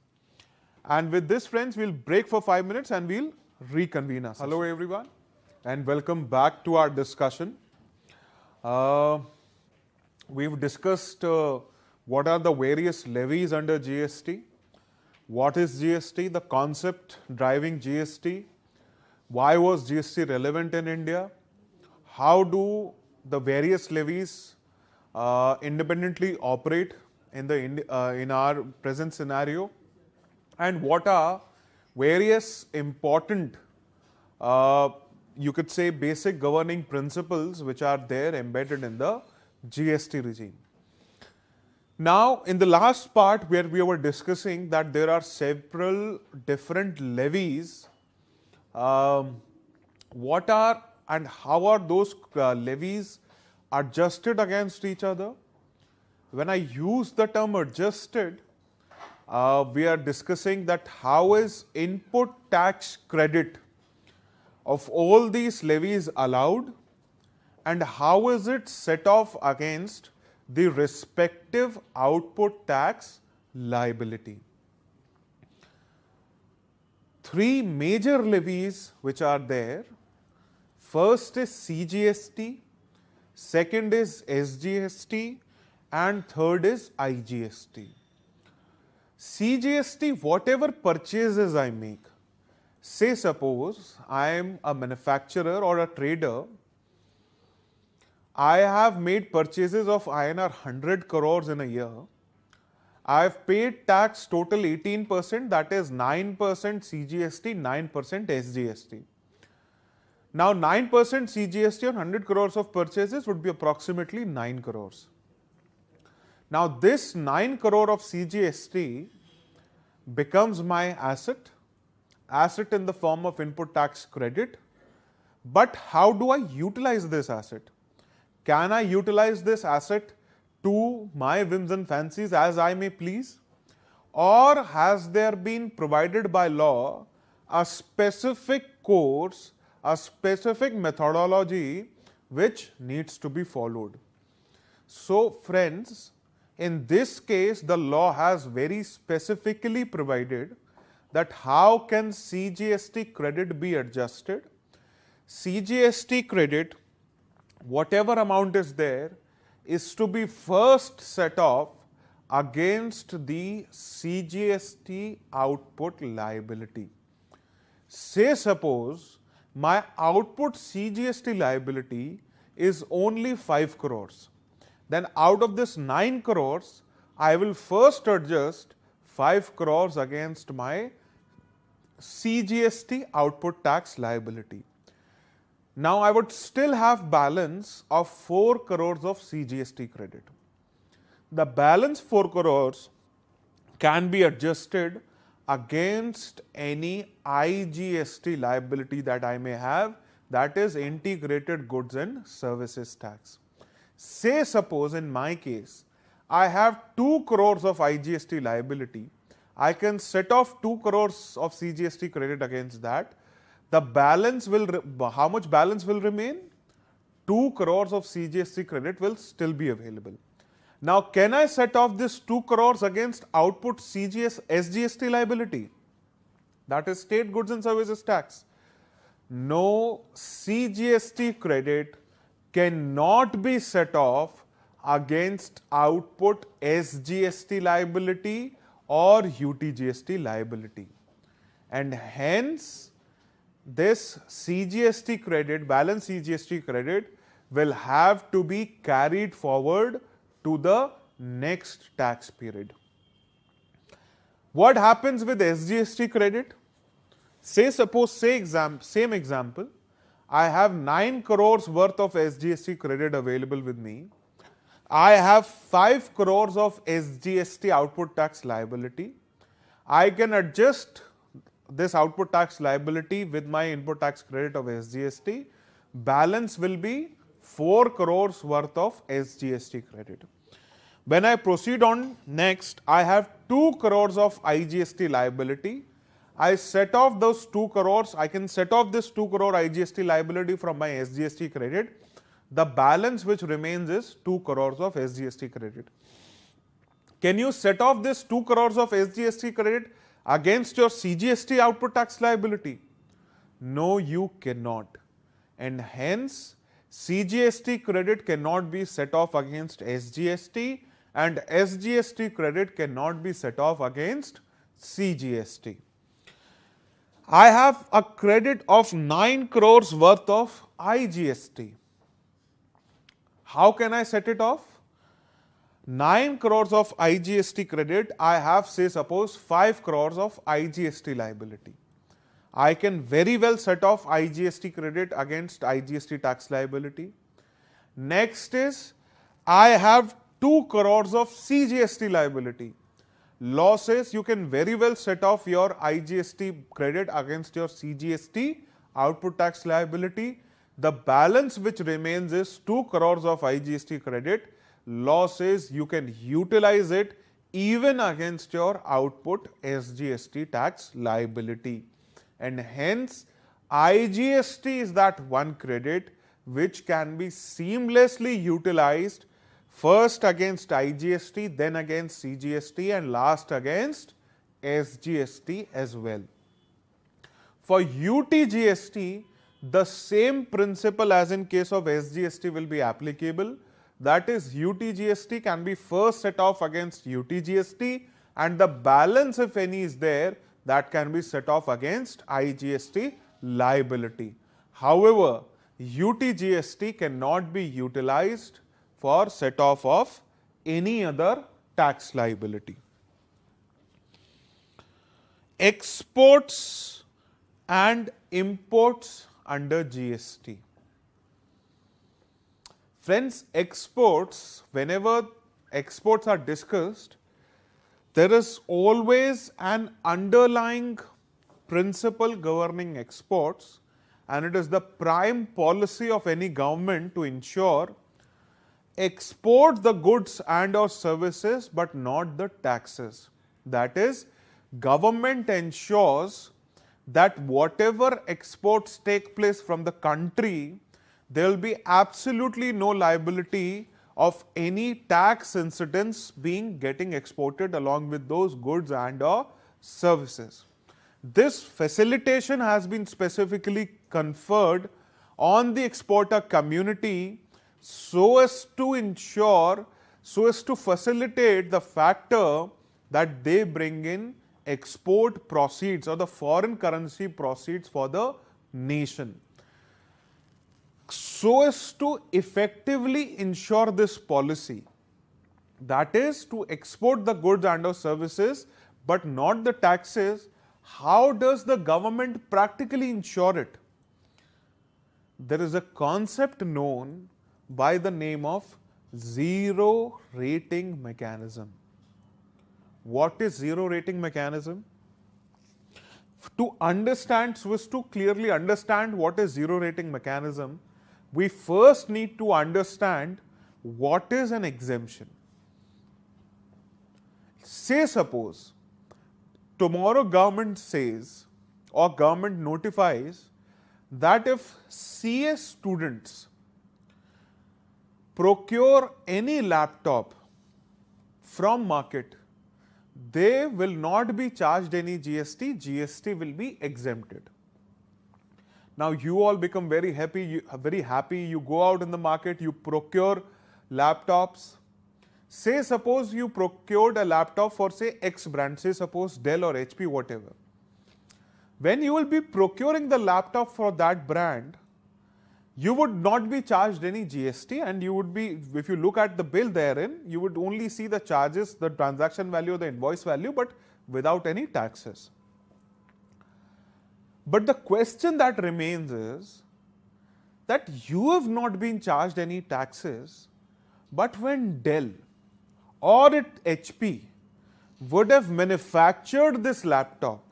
And with this, friends, we'll break for 5 minutes and we'll reconvene us. Hello everyone and welcome back to our discussion. We've discussed what are the various levies under GST, what is GST, the concept driving GST, why was GST relevant in India, how do the various levies independently operate in our present scenario, and what are various important, you could say, basic governing principles which are there embedded in the GST regime. Now, in the last part where we were discussing that there are several different levies, what are and how are those levies adjusted against each other? When I use the term adjusted, we are discussing that how is input tax credit of all these levies allowed and how is it set off against the respective output tax liability. Three major levies which are there. First is CGST, second is SGST, and third is IGST. CGST, whatever purchases I make, say suppose I am a manufacturer or a trader, I have made purchases of INR 100 crores in a year. I have paid tax total 18%, that is 9% CGST, 9% SGST. Now 9% CGST on 100 crores of purchases would be approximately 9 crores. Now this 9 crore of CGST becomes my asset in the form of input tax credit. But how do I utilize this asset? Can I utilize this asset to my whims and fancies as I may please? Or has there been provided by law a specific course, a specific methodology which needs to be followed? So friends, in this case, the law has very specifically provided that how can CGST credit be adjusted. CGST credit, whatever amount is there, is to be first set off against the CGST output liability. Say suppose my output CGST liability is only 5 crores. Then out of this 9 crores, I will first adjust 5 crores against my CGST output tax liability. Now I would still have balance of 4 crores of CGST credit. The balance 4 crores can be adjusted against any IGST liability that I may have, that is integrated goods and services tax. Say suppose in my case, I have 2 crores of IGST liability. I can set off 2 crores of CGST credit against that. The balance will, how much balance will remain? 2 crores of CGST credit will still be available. Now, can I set off this 2 crores against output SGST liability? That is state goods and services tax. No, CGST credit cannot be set off against output SGST liability or UTGST liability. And hence, this CGST credit, balance CGST credit, will have to be carried forward to the next tax period. What happens with SGST credit? Say suppose, same example, I have 9 crores worth of SGST credit available with me. I have 5 crores of SGST output tax liability. I can adjust this output tax liability with my input tax credit of SGST. Balance will be 4 crores worth of SGST credit. When I proceed on next, I have 2 crores of IGST liability. I set off those 2 crores. I can set off this 2 crore IGST liability from my SGST credit. The balance which remains is 2 crores of SGST credit. Can you set off this 2 crores of SGST credit against your CGST output tax liability? No, you cannot. And hence, CGST credit cannot be set off against SGST and SGST credit cannot be set off against CGST. I have a credit of 9 crores worth of IGST. How can I set it off? 9 crores of IGST credit, I have, say, suppose 5 crores of IGST liability. I can very well set off IGST credit against IGST tax liability. Next is, I have 2 crores of CGST liability. Law says you can very well set off your IGST credit against your CGST output tax liability. The balance which remains is 2 crores of IGST credit. Law says you can utilize it even against your output SGST tax liability. And hence, IGST is that one credit which can be seamlessly utilized first against IGST, then against CGST and last against SGST as well. For UTGST, the same principle as in case of SGST will be applicable. That is, UTGST can be first set off against UTGST and the balance, if any, is there, that can be set off against IGST liability. However, UTGST cannot be utilized for set off of any other tax liability. Exports and imports under GST. Friends, exports, whenever exports are discussed, there is always an underlying principle governing exports, and it is the prime policy of any government to ensure export the goods and or services but not the taxes. That is, government ensures that whatever exports take place from the country, there will be absolutely no liability of any tax incidents getting exported along with those goods and or services. This facilitation has been specifically conferred on the exporter community so as to ensure, so as to facilitate the factor that they bring in export proceeds or the foreign currency proceeds for the nation. So as to effectively ensure this policy, that is to export the goods and or services but not the taxes, how does the government practically ensure it? There is a concept known by the name of zero rating mechanism. What is zero rating mechanism? To understand, so as to clearly understand what is zero rating mechanism, we first need to understand what is an exemption. Say suppose tomorrow government says or government notifies that if CS students procure any laptop from market, they will not be charged any GST, GST will be exempted. Now you all become very happy, you go out in the market, you procure laptops. Say suppose you procured a laptop for say X brand, say suppose Dell or HP, whatever. When you will be procuring the laptop for that brand, you would not be charged any GST and you would be, if you look at the bill therein, you would only see the charges, the transaction value, the invoice value, but without any taxes. But the question that remains is that you have not been charged any taxes, But when Dell or HP would have manufactured this laptop,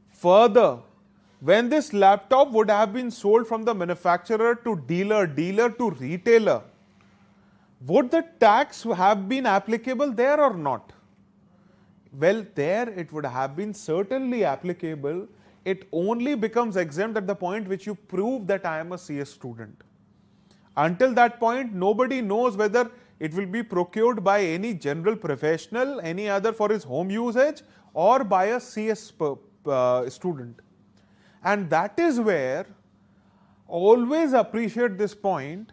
further, when this laptop would have been sold from the manufacturer to dealer, dealer to retailer, would the tax have been applicable there or not? Well, there it would have been certainly applicable. It only becomes exempt at the point which you prove that I am a CS student. Until that point, nobody knows whether it will be procured by any general professional, any other for his home usage, or by a CS student. And that is where always appreciate this point,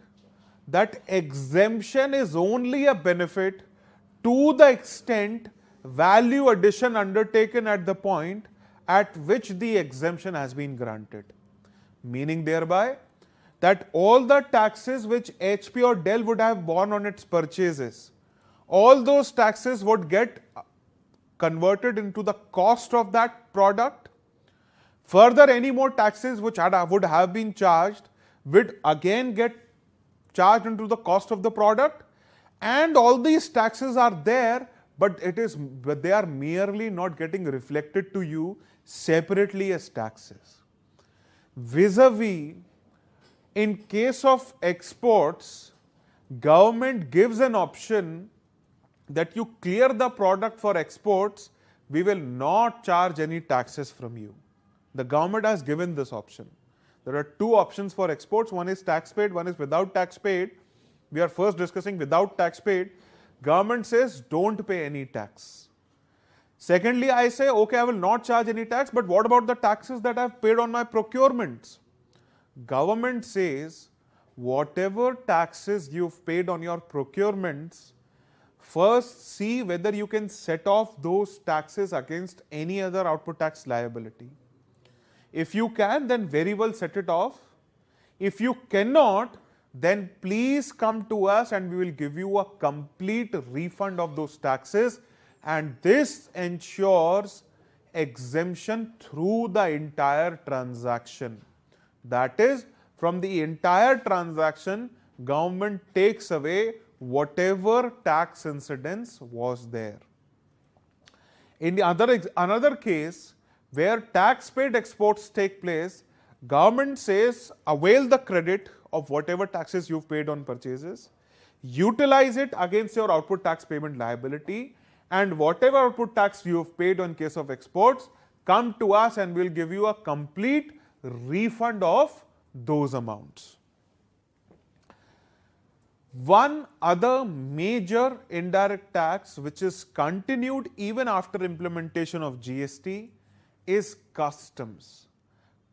that exemption is only a benefit to the extent value addition undertaken at the point at which the exemption has been granted. Meaning thereby that all the taxes which HP or Dell would have borne on its purchases, all those taxes would get converted into the cost of that product. Further, any more taxes which would have been charged would again get charged into the cost of the product, and all these taxes are there, but they are merely not getting reflected to you separately as taxes. Vis-a-vis, in case of exports, government gives an option that you clear the product for exports, we will not charge any taxes from you. The government has given this option. There are two options for exports. One is tax paid, one is without tax paid. We are first discussing without tax paid. Government says don't pay any tax. Secondly, I say, okay, I will not charge any tax, but what about the taxes that I have paid on my procurements? Government says, whatever taxes you've paid on your procurements, first see whether you can set off those taxes against any other output tax liability. If you can, then very well set it off. If you cannot, then please come to us and we will give you a complete refund of those taxes, and this ensures exemption through the entire transaction. That is, from the entire transaction, government takes away whatever tax incidence was there. In the another case where tax paid exports take place, government says avail the credit of whatever taxes you've paid on purchases, utilize it against your output tax payment liability, and whatever output tax you've paid on case of exports, come to us and we'll give you a complete refund of those amounts. One other major indirect tax which is continued even after implementation of GST is customs.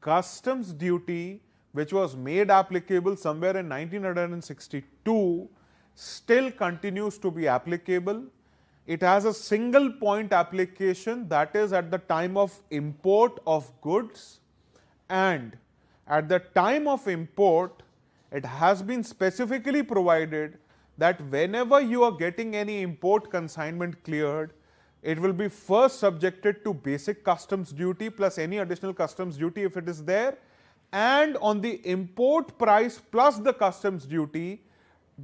Customs duty, which was made applicable somewhere in 1962, still continues to be applicable. It has a single point application, that is at the time of import of goods, and at the time of import it has been specifically provided that whenever you are getting any import consignment cleared, it will be first subjected to basic customs duty plus any additional customs duty if it is there, and on the import price plus the customs duty,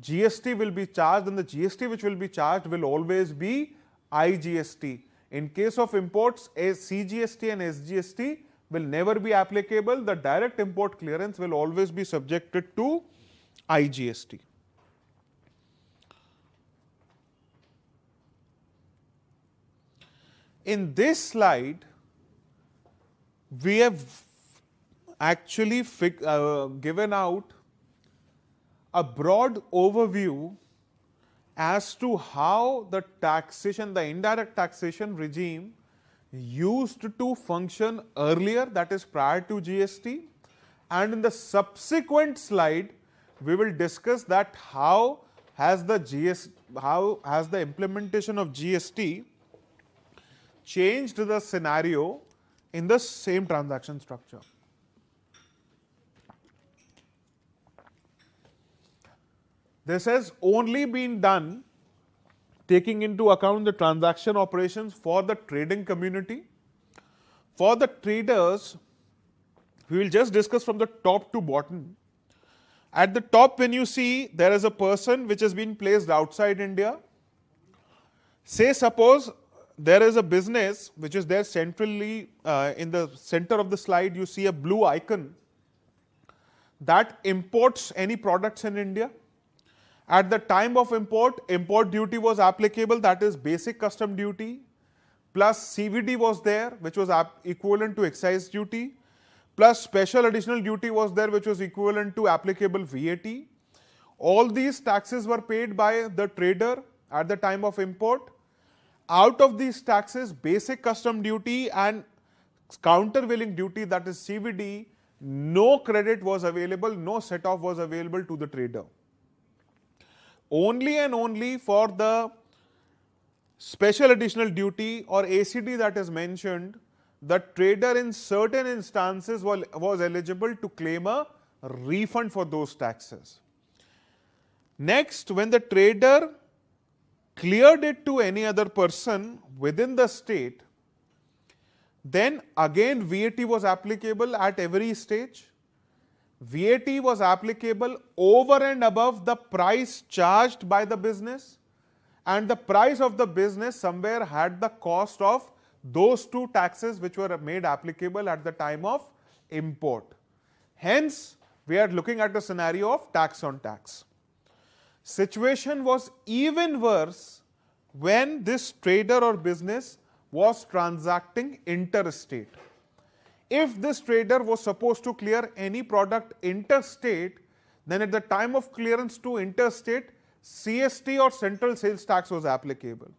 GST will be charged, and the GST which will be charged will always be IGST. In case of imports, CGST and SGST will never be applicable. The direct import clearance will always be subjected to IGST. In this slide, we have actually given out a broad overview as to how the taxation, the indirect taxation regime used to function earlier, that is prior to GST, and in the subsequent slide we will discuss that how has the implementation of GST changed the scenario in the same transaction structure. This has only been done taking into account the transaction operations for the trading community. For the traders, we will just discuss from the top to bottom. At the top, when you see there is a person which has been placed outside India, say suppose there is a business which is there centrally in the center of the slide, you see a blue icon that imports any products in India. At the time of import, import duty was applicable, that is basic custom duty, plus CVD was there, which was equivalent to excise duty, plus special additional duty was there, which was equivalent to applicable VAT. All these taxes were paid by the trader at the time of import. Out of these taxes, basic custom duty and countervailing duty, that is CVD, no credit was available, no set-off was available to the trader. Only and only for the special additional duty or ACD that is mentioned, the trader in certain instances was eligible to claim a refund for those taxes. Next, when the trader cleared it to any other person within the state, then again VAT was applicable at every stage. VAT was applicable over and above the price charged by the business, and the price of the business somewhere had the cost of those two taxes which were made applicable at the time of import. Hence, we are looking at a scenario of tax on tax. Situation was even worse when this trader or business was transacting interstate. If this trader was supposed to clear any product interstate, then at the time of clearance to interstate, CST or central sales tax was applicable.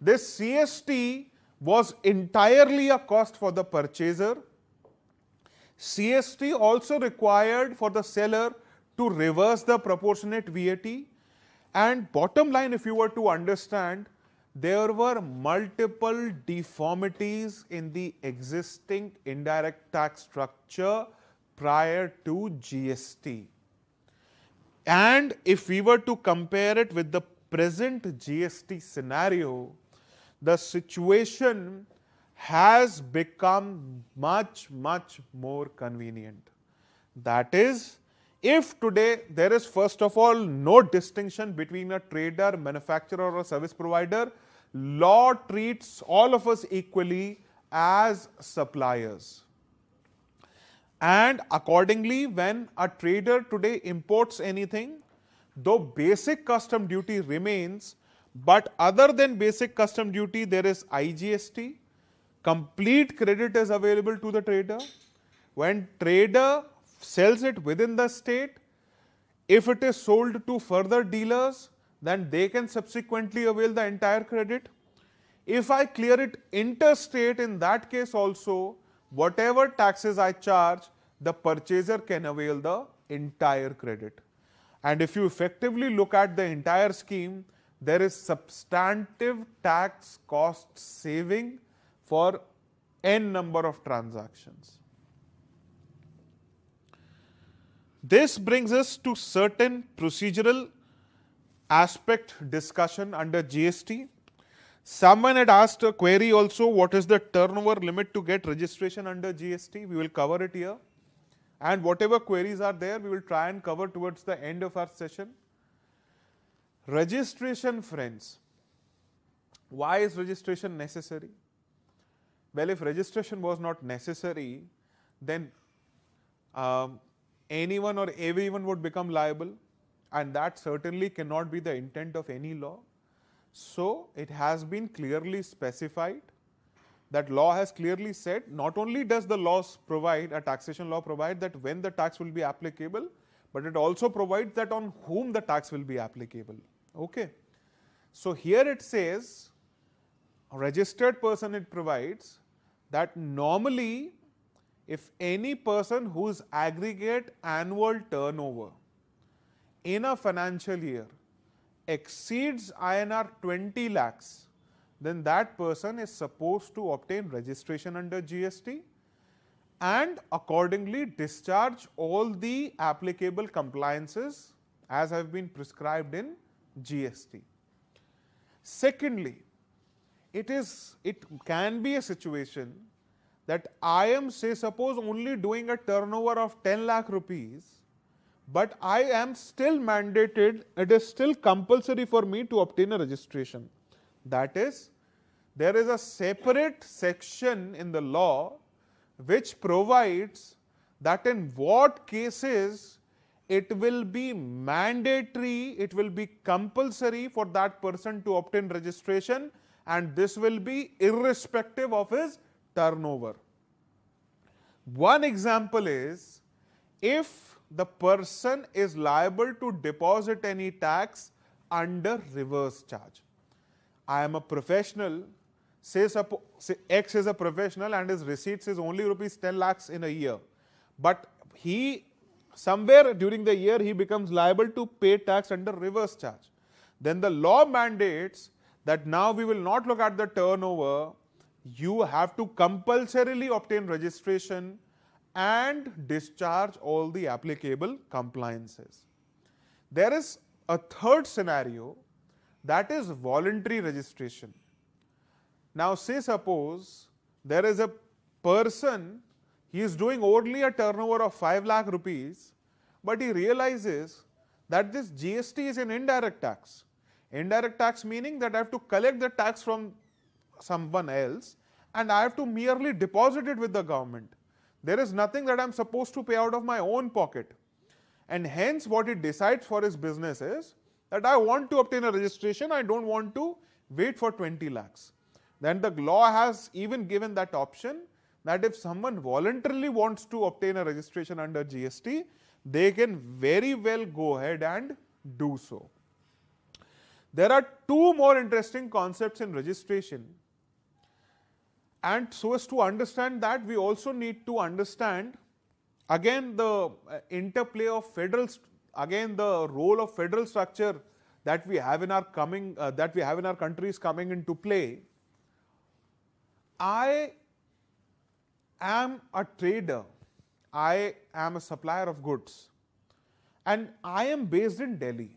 This CST was entirely a cost for the purchaser. CST also required for the seller to reverse the proportionate VAT. And bottom line, if you were to understand, there were multiple deformities in the existing indirect tax structure prior to GST. And if we were to compare it with the present GST scenario, the situation has become much, much more convenient. That is, if today there is first of all no distinction between a trader, manufacturer or service provider, law treats all of us equally as suppliers. And accordingly, when a trader today imports anything, though basic custom duty remains, but other than basic custom duty, there is IGST. Complete credit is available to the trader. When trader sells it within the state, if it is sold to further dealers, then they can subsequently avail the entire credit. If I clear it interstate, in that case also, whatever taxes I charge, the purchaser can avail the entire credit. And if you effectively look at the entire scheme, there is substantive tax cost saving for n number of transactions. This brings us to certain procedural aspect discussion under GST. Someone had asked a query also, what is the turnover limit to get registration under GST? We will cover it here. And whatever queries are there, we will try and cover towards the end of our session. Registration, friends. Why is registration necessary? Well, if registration was not necessary, then anyone or everyone would become liable, and that certainly cannot be the intent of any law. So, it has been clearly specified, that law has clearly said, not only does the laws provide, a taxation law provide that when the tax will be applicable, but it also provides that on whom the tax will be applicable. Okay. So, here it says, a registered person, it provides that normally if any person whose aggregate annual turnover in a financial year exceeds INR 20 lakhs, then that person is supposed to obtain registration under GST and accordingly discharge all the applicable compliances as have been prescribed in GST. Secondly, it can be a situation that I am, say, suppose only doing a turnover of 10 lakh rupees, but I am still mandated, it is still compulsory for me to obtain a registration. That is, there is a separate section in the law which provides that in what cases it will be mandatory, it will be compulsory for that person to obtain registration, and this will be irrespective of his turnover. One example is if the person is liable to deposit any tax under reverse charge. I am a professional, say X is a professional and his receipts is only rupees 10 lakhs in a year, but he somewhere during the year he becomes liable to pay tax under reverse charge. Then the law mandates that now we will not look at the turnover, you have to compulsorily obtain registration and discharge all the applicable compliances. There is a third scenario, that is voluntary registration. Now say suppose there is a person, he is doing only a turnover of 5 lakh rupees, but he realizes that this GST is an indirect tax. Indirect tax meaning that I have to collect the tax from someone else and I have to merely deposit it with the government. There is nothing that I am supposed to pay out of my own pocket. And hence what he decides for his business is that I want to obtain a registration, I don't want to wait for 20 lakhs. Then the law has even given that option that if someone voluntarily wants to obtain a registration under GST, they can very well go ahead and do so. There are two more interesting concepts in registration, and so as to understand that, we also need to understand again the interplay of the role of federal structure that we have in our countries coming into play. I am a trader, I am a supplier of goods, and I am based in Delhi.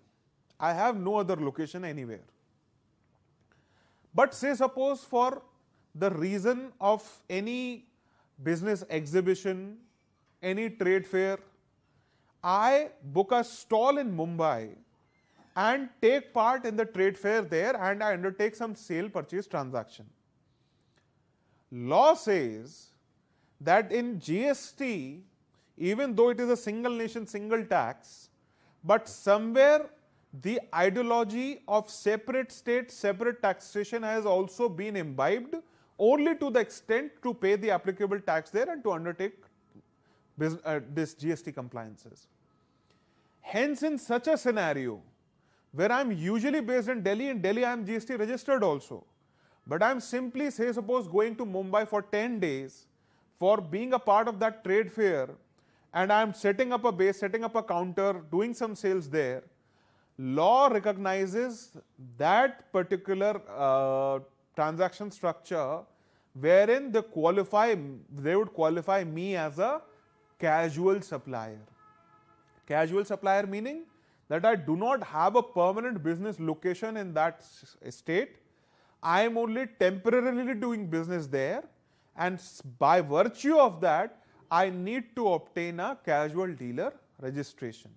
I have no other location anywhere. But say suppose for the reason of any business exhibition, any trade fair, I book a stall in Mumbai and take part in the trade fair there, and I undertake some sale purchase transaction. Law says that in GST, even though it is a single nation, single tax, but somewhere the ideology of separate state, separate taxation has also been imbibed only to the extent to pay the applicable tax there and to undertake this GST compliances. Hence, in such a scenario, where I am usually based in Delhi I am GST registered also, but I am simply, say suppose, going to Mumbai for 10 days for being a part of that trade fair, and I am setting up a base, setting up a counter, doing some sales there. Law recognizes that particular transaction structure wherein they would qualify me as a casual supplier. Casual supplier meaning that I do not have a permanent business location in that state. I am only temporarily doing business there, and by virtue of that, I need to obtain a casual dealer registration.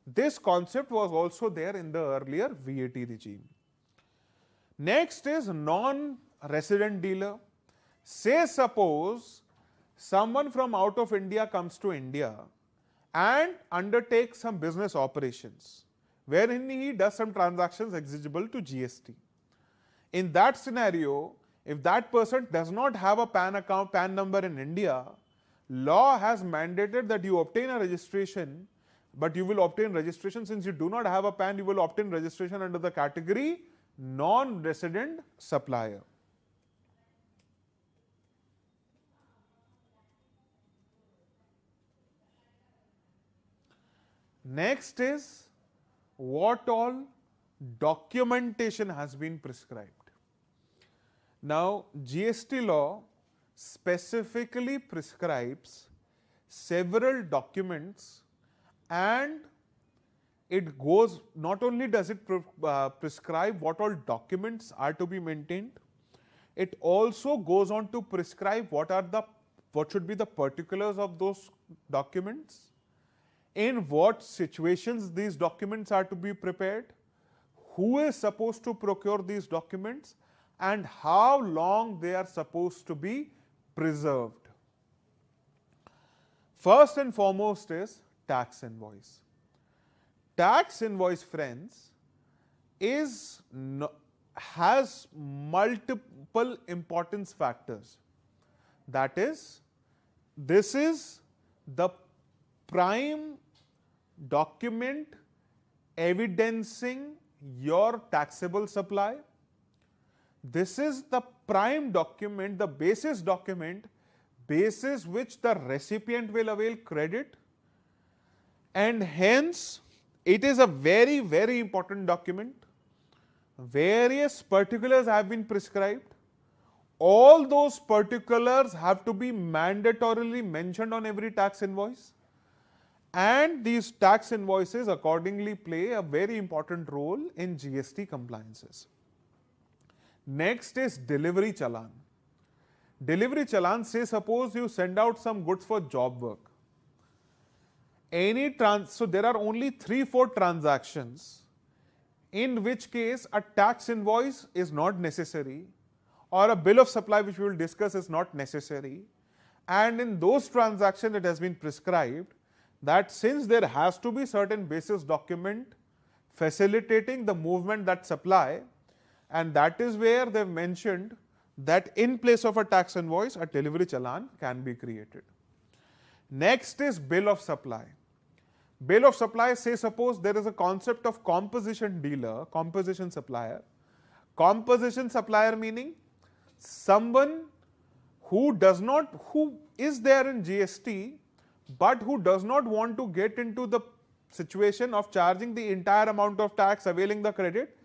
This concept was also there in the earlier VAT regime. Next is non-resident dealer. Say suppose someone from out of India comes to India and undertakes some business operations wherein he does some transactions exigible to GST. In that scenario, if that person does not have a PAN number in India, law has mandated that you obtain a registration, but you will obtain registration since you do not have a PAN, you will obtain registration under the category non-resident supplier. Next is what all documentation has been prescribed. Now, GST law specifically prescribes several documents, and it goes, not only does it prescribe what all documents are to be maintained, it also goes on to prescribe what should be the particulars of those documents. in what situations these documents are to be prepared, who is supposed to procure these documents, and how long they are supposed to be preserved. First and foremost is tax invoice. Tax invoice, friends, has multiple importance factors. That is, this is the prime document evidencing your taxable supply. This is the prime document, the basis document, basis which the recipient will avail credit, and hence it is a very, very important document. Various particulars have been prescribed. All those particulars have to be mandatorily mentioned on every tax invoice, and these tax invoices accordingly play a very important role in GST compliances. Next is delivery challan. Delivery challan, say suppose you send out some goods for job work. So there are only 3-4 transactions in which case a tax invoice is not necessary, or a bill of supply, which we will discuss, is not necessary. And in those transactions it has been prescribed that since there has to be certain basis document facilitating the movement, that supply, and that is where they have mentioned that in place of a tax invoice, a delivery challan can be created. Next is bill of supply. Bill of supply, say suppose there is a concept of composition dealer, composition supplier. Composition supplier meaning someone who is there in GST but who does not want to get into the situation of charging the entire amount of tax, availing the credit.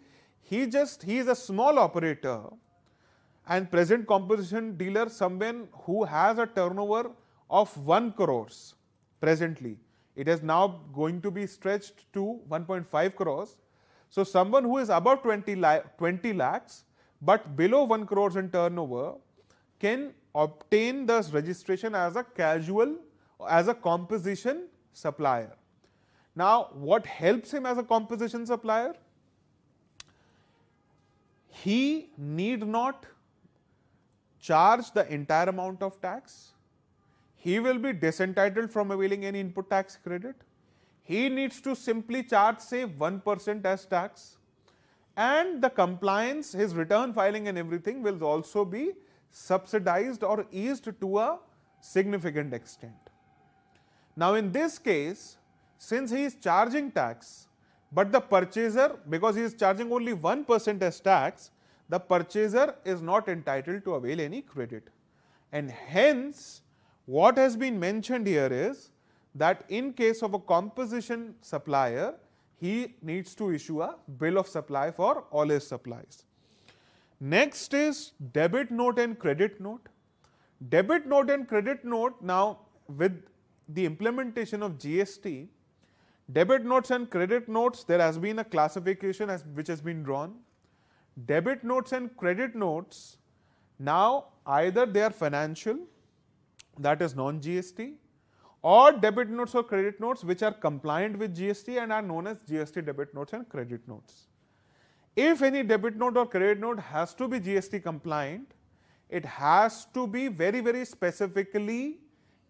He is a small operator, and present composition dealer, someone who has a turnover of 1 crores presently. It is now going to be stretched to 1.5 crores. So someone who is above 20 lakhs but below 1 crores in turnover can obtain the registration as a composition supplier. Now, what helps him as a composition supplier? He need not charge the entire amount of tax. He will be disentitled from availing any input tax credit. He needs to simply charge, say, 1% as tax, and the compliance, his return filing and everything will also be subsidized or eased to a significant extent. Now, in this case, since he is charging tax, but the purchaser, because he is charging only 1% as tax, the purchaser is not entitled to avail any credit. And hence, what has been mentioned here is that in case of a composition supplier, he needs to issue a bill of supply for all his supplies. Next is debit note and credit note. Debit note and credit note, now with the implementation of GST, debit notes and credit notes, there has been a classification which has been drawn. Debit notes and credit notes, now either they are financial, that is non-GST, or debit notes or credit notes which are compliant with GST and are known as GST debit notes and credit notes. If any debit note or credit note has to be GST compliant, it has to be very, very specifically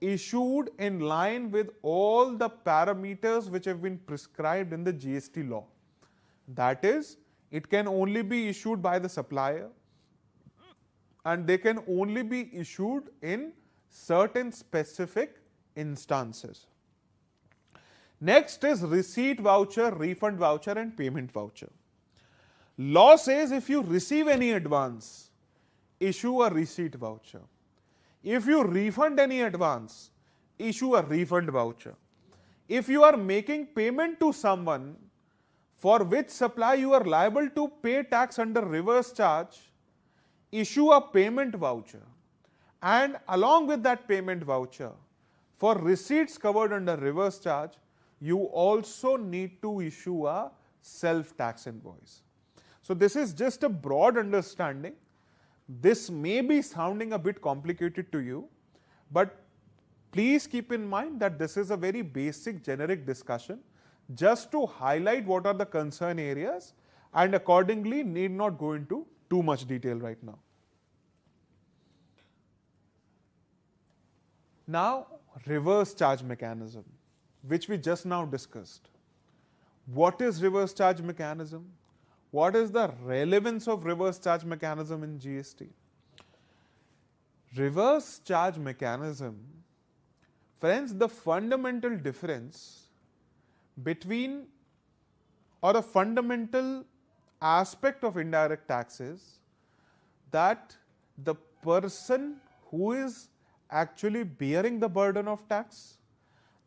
issued in line with all the parameters which have been prescribed in the GST law. That is, it can only be issued by the supplier, and they can only be issued in certain specific instances. Next is receipt voucher, refund voucher and payment voucher. Law says if you receive any advance, issue a receipt voucher. If you refund any advance, issue a refund voucher. If you are making payment to someone for which supply you are liable to pay tax under reverse charge, issue a payment voucher. And along with that payment voucher, for receipts covered under reverse charge, you also need to issue a self-tax invoice. So this is just a broad understanding. This may be sounding a bit complicated to you, but Please keep in mind that this is a very basic generic discussion just to highlight what are the concern areas, and accordingly need not go into too much detail right now. Now, reverse charge mechanism, which we just now discussed. What is reverse charge mechanism? What is the relevance of reverse charge mechanism in GST? Reverse charge mechanism, friends, the fundamental difference between, or a fundamental aspect of indirect tax is that the person who is actually bearing the burden of tax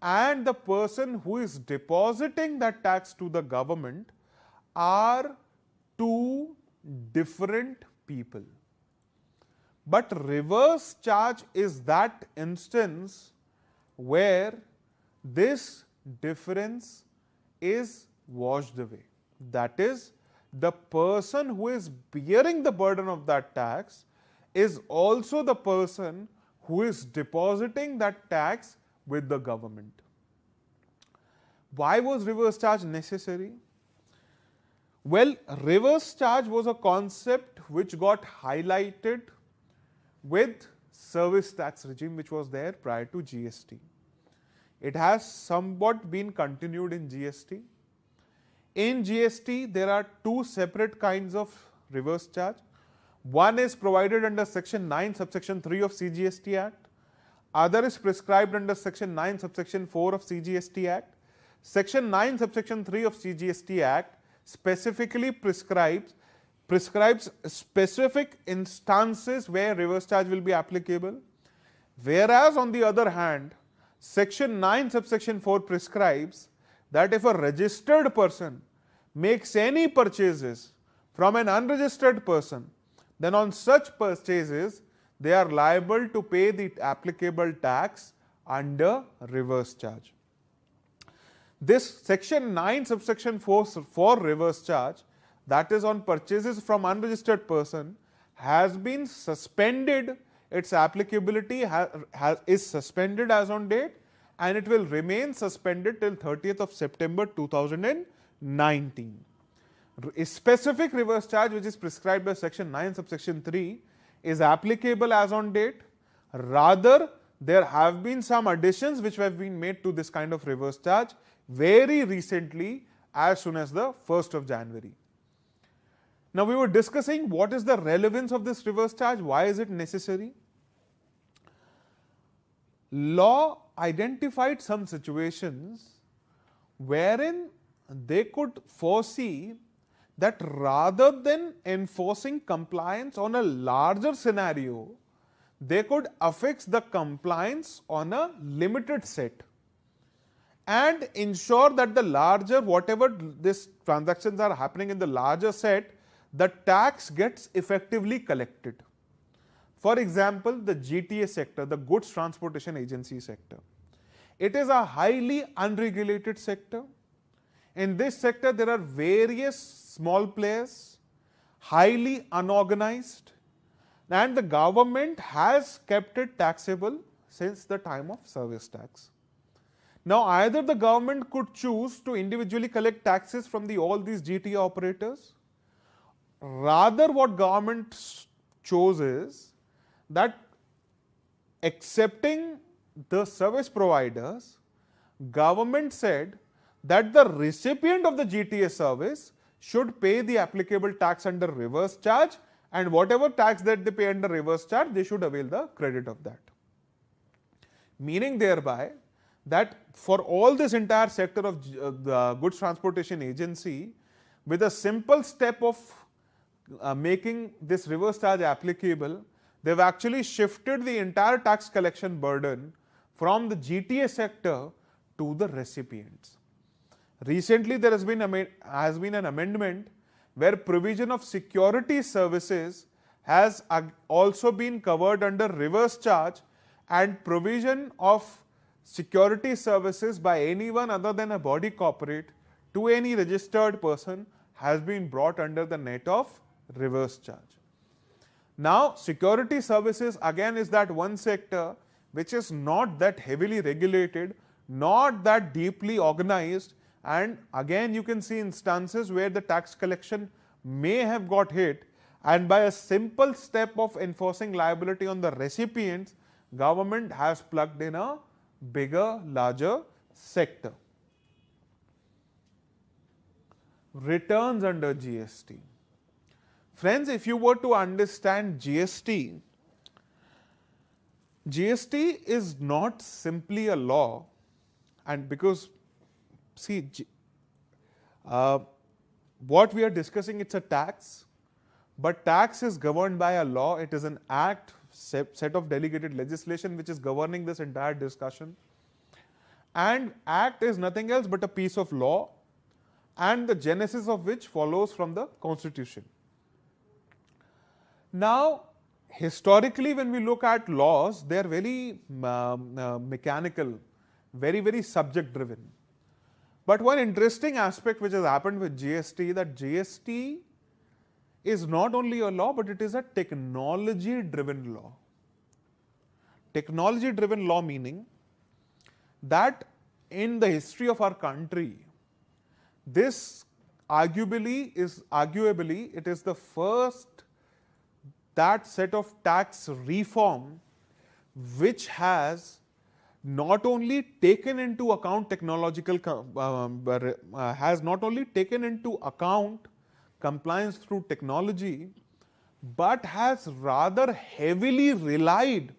and the person who is depositing that tax to the government are two different people. But reverse charge is that instance where this difference is washed away. That is, the person who is bearing the burden of that tax is also the person who is depositing that tax with the government. Why was reverse charge necessary? Well, reverse charge was a concept which got highlighted with service tax regime which was there prior to GST. It has somewhat been continued in GST. In GST, there are two separate kinds of reverse charge. One is provided under Section 9, subsection 3 of CGST Act. Other is prescribed under Section 9, subsection 4 of CGST Act. Section 9, subsection 3 of CGST Act specifically prescribes specific instances where reverse charge will be applicable. Whereas on the other hand, Section 9, subsection 4 prescribes that if a registered person makes any purchases from an unregistered person, then on such purchases, they are liable to pay the applicable tax under reverse charge. This Section 9, subsection 4 for reverse charge, that is on purchases from unregistered person, has been suspended. Its applicability is suspended as on date, and it will remain suspended till 30th of September 2019. A specific reverse charge which is prescribed by Section 9, subsection 3 is applicable as on date. Rather, there have been some additions which have been made to this kind of reverse charge very recently, as soon as the 1st of January. Now, we were discussing what is the relevance of this reverse charge, why is it necessary? Law identified some situations wherein they could foresee that rather than enforcing compliance on a larger scenario, they could affix the compliance on a limited set and ensure that the larger, whatever these transactions are happening in the larger set, the tax gets effectively collected. For example, the GTA sector, the Goods Transportation Agency sector. It is a highly unregulated sector. In this sector, there are various small players, highly unorganized, and the government has kept it taxable since the time of service tax. Now, either the government could choose to individually collect taxes from all these GTA operators. Rather, what government chose is that accepting the service providers, government said that the recipient of the GTA service should pay the applicable tax under reverse charge, and whatever tax that they pay under reverse charge, they should avail the credit of that. Meaning thereby that for all this entire sector of the Goods Transportation Agency, with a simple step of making this reverse charge applicable, they've actually shifted the entire tax collection burden from the GTA sector to the recipients. Recently, there has been an amendment where provision of security services has also been covered under reverse charge, and provision of security services by anyone other than a body corporate to any registered person has been brought under the net of reverse charge. Now, security services again is that one sector which is not that heavily regulated, not that deeply organized, and again you can see instances where the tax collection may have got hit, and by a simple step of enforcing liability on the recipients, government has plugged in a bigger, larger sector. Returns under GST. Friends, if you were to understand GST, GST is not simply a law, and because see, what we are discussing, it's a tax, but tax is governed by a law. It is an act, set of delegated legislation which is governing this entire discussion. And act is nothing else but a piece of law, and the genesis of which follows from the Constitution. Now, historically, when we look at laws, they are very mechanical, very subject driven. But one interesting aspect which has happened with GST, that GST is not only a law, but it is a technology driven law. Technology driven law meaning that in the history of our country, this arguably it is the first that set of tax reform which has not only taken into account compliance through technology, but has rather heavily relied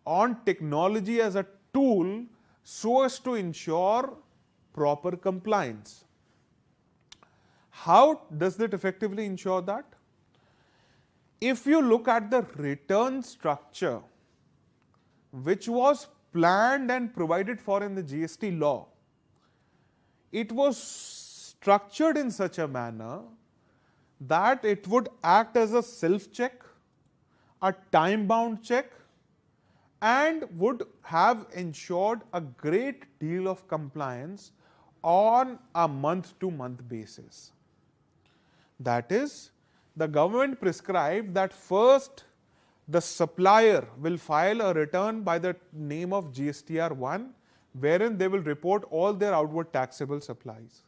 on technology as a tool so as to ensure proper compliance. How does it effectively ensure that? If you look at the return structure which was planned and provided for in the GST law, it was structured in such a manner that it would act as a self-check, a time-bound check, and would have ensured a great deal of compliance on a month-to-month basis. That is, the government prescribed that first the supplier will file a return by the name of GSTR1, wherein they will report all their outward taxable supplies.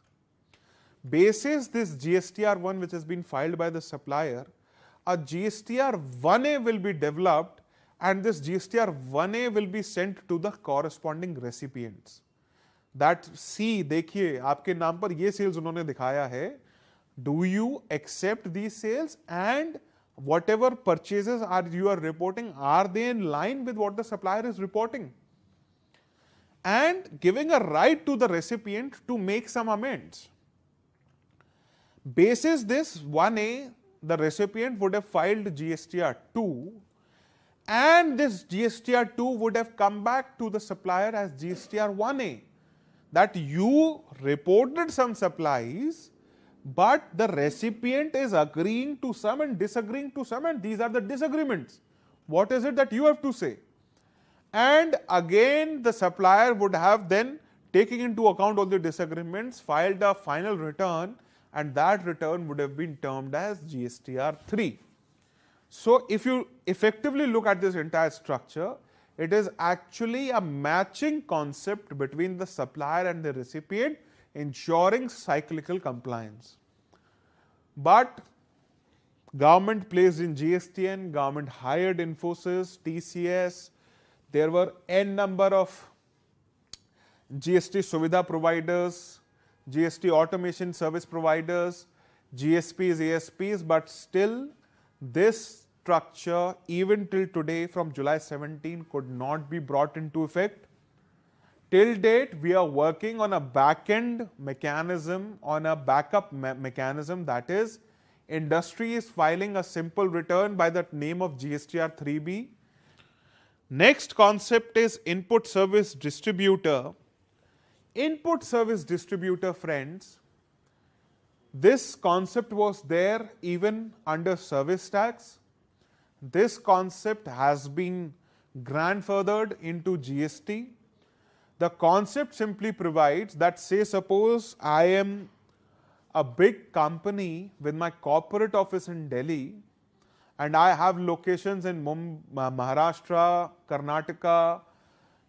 Basis this GSTR1 which has been filed by the supplier, a GSTR1A will be developed, and this GSTR1A will be sent to the corresponding recipients. That see, देखिए आपके नाम पर ये sales उन्होंने दिखाया है. Do you accept these sales, and whatever purchases you are reporting, are they in line with what the supplier is reporting? And giving a right to the recipient to make some amends. Basis this 1A, the recipient would have filed GSTR2, and this GSTR2 would have come back to the supplier as GSTR1A, that you reported some supplies, but the recipient is agreeing to some and disagreeing to some, and these are the disagreements. What is it that you have to say? And again, the supplier would have then, taking into account all the disagreements, filed a final return, and that return would have been termed as GSTR3. So if you effectively look at this entire structure, it is actually a matching concept between the supplier and the recipient, ensuring cyclical compliance. But government placed in GSTN, government hired Infosys, TCS, there were n number of GST Suvidha providers, GST automation service providers, GSPs, ASPs, but still this structure even till today from July 17 could not be brought into effect. Till date, we are working on a back-end mechanism, on a backup mechanism, that is, industry is filing a simple return by the name of GSTR 3B. Next concept is input service distributor. Input service distributor, friends, this concept was there even under service tax. This concept has been grandfathered into GST. The concept simply provides that, say suppose I am a big company with my corporate office in Delhi, and I have locations in Maharashtra, Karnataka,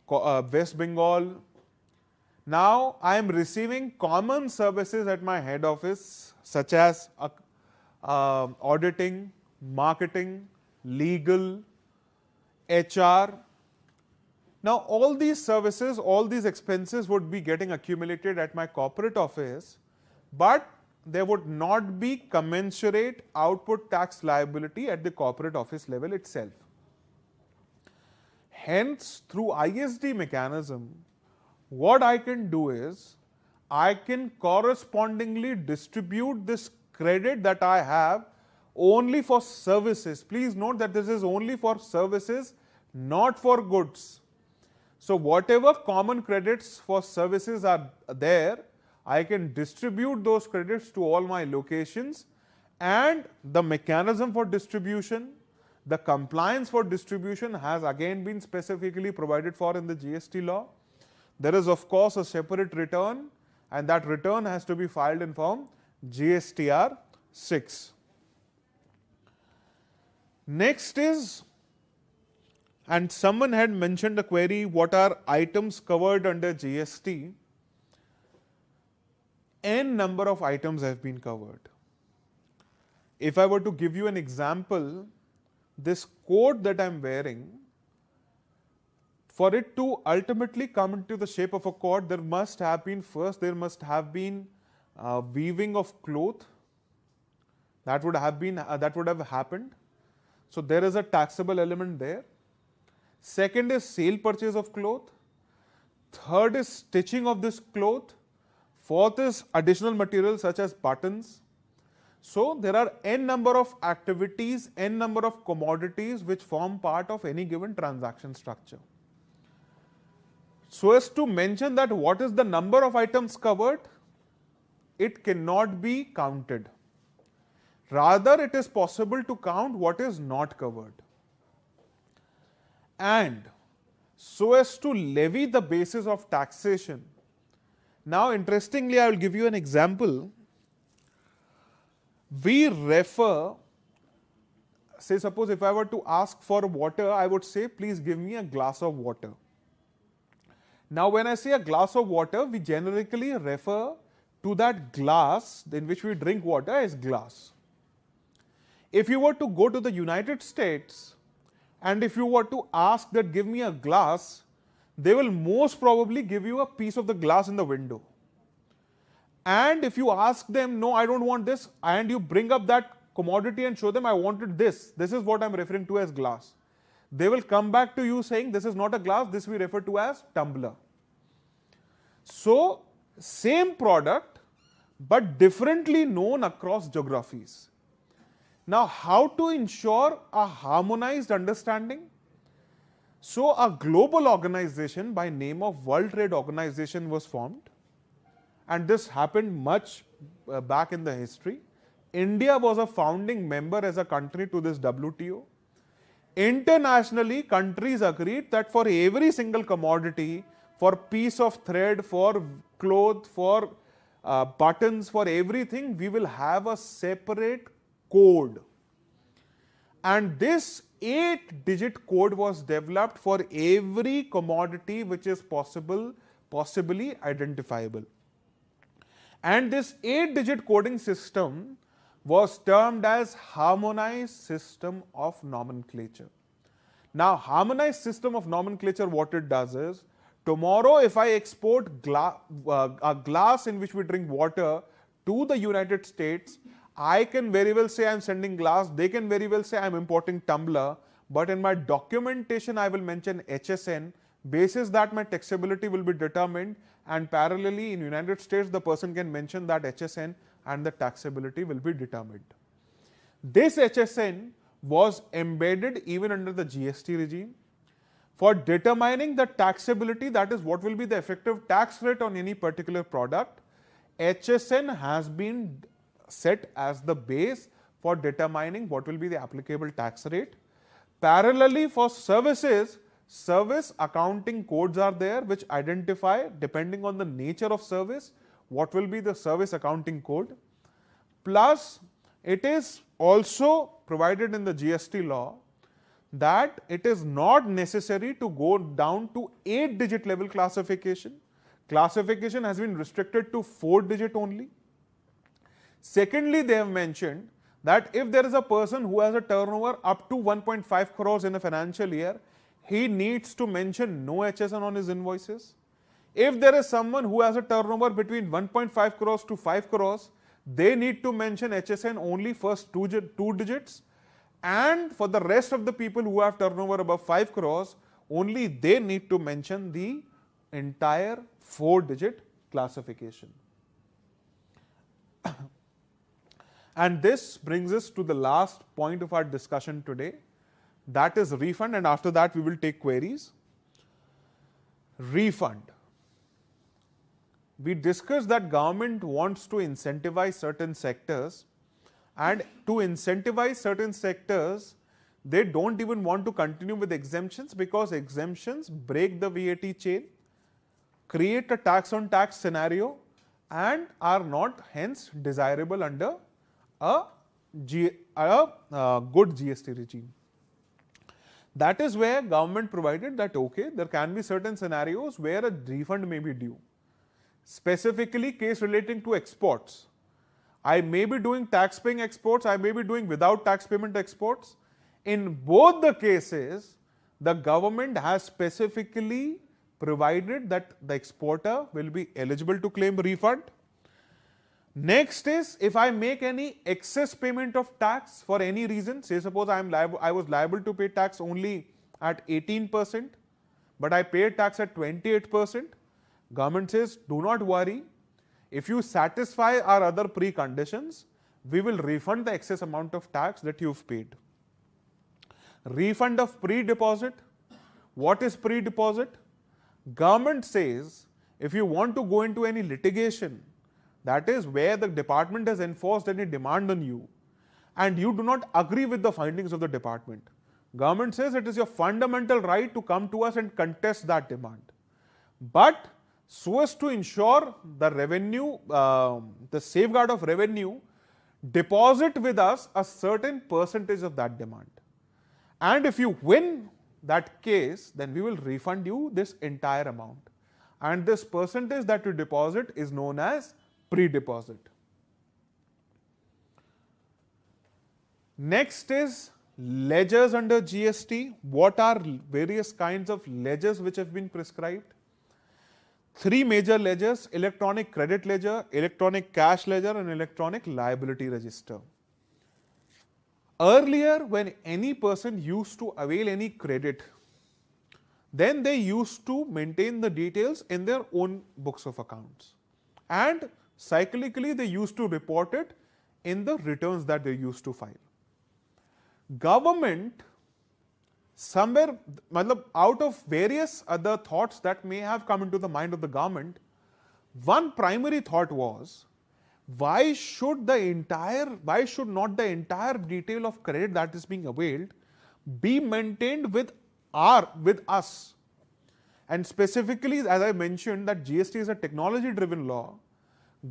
West Bengal. Now I am receiving common services at my head office such as auditing, marketing, legal, HR. Now all these services, all these expenses would be getting accumulated at my corporate office, but there would not be commensurate output tax liability at the corporate office level itself. Hence, through ISD mechanism, what I can do is, I can correspondingly distribute this credit that I have only for services. Please note that this is only for services, not for goods. So whatever common credits for services are there, I can distribute those credits to all my locations, and the mechanism for distribution, the compliance for distribution has again been specifically provided for in the GST law. There is of course a separate return, and that return has to be filed in form GSTR 6. Next is, and someone had mentioned a query, what are items covered under GST? N number of items have been covered. If I were to give you an example, this coat that I am wearing, for it to ultimately come into the shape of a coat, there must have been weaving of cloth. That would have happened. So there is a taxable element there. Second is sale purchase of cloth. Third is stitching of this cloth. Fourth is additional materials such as buttons. So there are n number of activities, n number of commodities which form part of any given transaction structure. So as to mention that what is the number of items covered, it cannot be counted. Rather, it is possible to count what is not covered. And so as to levy the basis of taxation. Now, interestingly, I will give you an example. We refer, say suppose if I were to ask for water, I would say please give me a glass of water. Now when I say a glass of water, we generically refer to that glass in which we drink water as glass. If you were to go to the United States and if you were to ask that give me a glass, they will most probably give you a piece of the glass in the window. And if you ask them, no, I don't want this, and you bring up that commodity and show them I wanted this is what I'm referring to as glass, they will come back to you saying this is not a glass, this we refer to as tumbler. So same product but differently known across geographies. Now how to ensure a harmonized understanding? So a global organization by name of World Trade Organization was formed, and this happened much back in the history. India was a founding member as a country to this WTO. Internationally, countries agreed that for every single commodity, for piece of thread, for cloth, for buttons, for everything, we will have a separate code. And this 8-digit code was developed for every commodity which is possibly identifiable. And this 8-digit coding system was termed as harmonized system of nomenclature. Now, harmonized system of nomenclature, what it does is, tomorrow if I export a glass in which we drink water to the United States, I can very well say I am sending glass, they can very well say I am importing tumbler, but in my documentation I will mention HSN, basis that my taxability will be determined, and parallelly in United States the person can mention that HSN and the taxability will be determined. This HSN was embedded even under the GST regime. For determining the taxability, that is what will be the effective tax rate on any particular product, HSN has been set as the base for determining what will be the applicable tax rate. Parallelly, for services, service accounting codes are there which identify, depending on the nature of service, what will be the service accounting code. Plus, it is also provided in the GST law that it is not necessary to go down to 8-digit level classification. Classification has been restricted to 4-digit only. Secondly, they have mentioned that if there is a person who has a turnover up to 1.5 crores in a financial year, he needs to mention no HSN on his invoices. If there is someone who has a turnover between 1.5 crores to 5 crores, they need to mention HSN only first two digits. And for the rest of the people who have turnover above 5 crores, only they need to mention the entire 4-digit classification. And this brings us to the last point of our discussion today, that is refund, and after that we will take queries. Refund. We discussed that government wants to incentivize certain sectors, and to incentivize certain sectors, they don't even want to continue with exemptions, because exemptions break the VAT chain, create a tax on tax scenario, and are not hence desirable under a good GST regime. That is where government provided that, okay, there can be certain scenarios where a refund may be due. Specifically, case relating to exports. I may be doing tax paying exports, I may be doing without tax payment exports. In both the cases, the government has specifically provided that the exporter will be eligible to claim refund. Next is, if I make any excess payment of tax for any reason, say suppose I was liable to pay tax only at 18%, but I paid tax at 28%, government says, do not worry, if you satisfy our other preconditions, we will refund the excess amount of tax that you've paid. Refund of pre-deposit. What is pre-deposit? Government says, if you want to go into any litigation, that is where the department has enforced any demand on you, and you do not agree with the findings of the department, government says it is your fundamental right to come to us and contest that demand. But so as to ensure the revenue, the safeguard of revenue, deposit with us a certain percentage of that demand. And if you win that case, then we will refund you this entire amount. And this percentage that you deposit is known as pre-deposit. Next is ledgers under GST. What are various kinds of ledgers which have been prescribed? 3 major ledgers: electronic credit ledger, electronic cash ledger, and electronic liability register. Earlier, when any person used to avail any credit, then they used to maintain the details in their own books of accounts, and cyclically they used to report it in the returns that they used to file. Government, somewhere out of various other thoughts that may have come into the mind of the government, one primary thought was, why should not the entire detail of credit that is being availed be maintained with us? And specifically, as I mentioned, that GST is a technology driven law,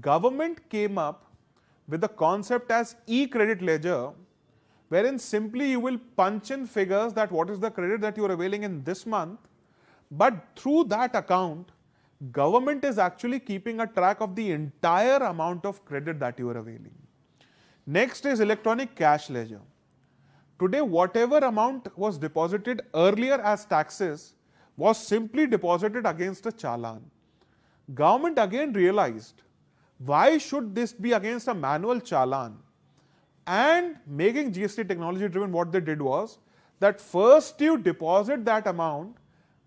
government came up with the concept as e-credit ledger, wherein simply you will punch in figures that what is the credit that you are availing in this month, but through that account, government is actually keeping a track of the entire amount of credit that you are availing. Next is electronic cash ledger. Today, whatever amount was deposited earlier as taxes was simply deposited against a challan. Government again realized, why should this be against a manual challan? And making GST technology driven, what they did was that first you deposit that amount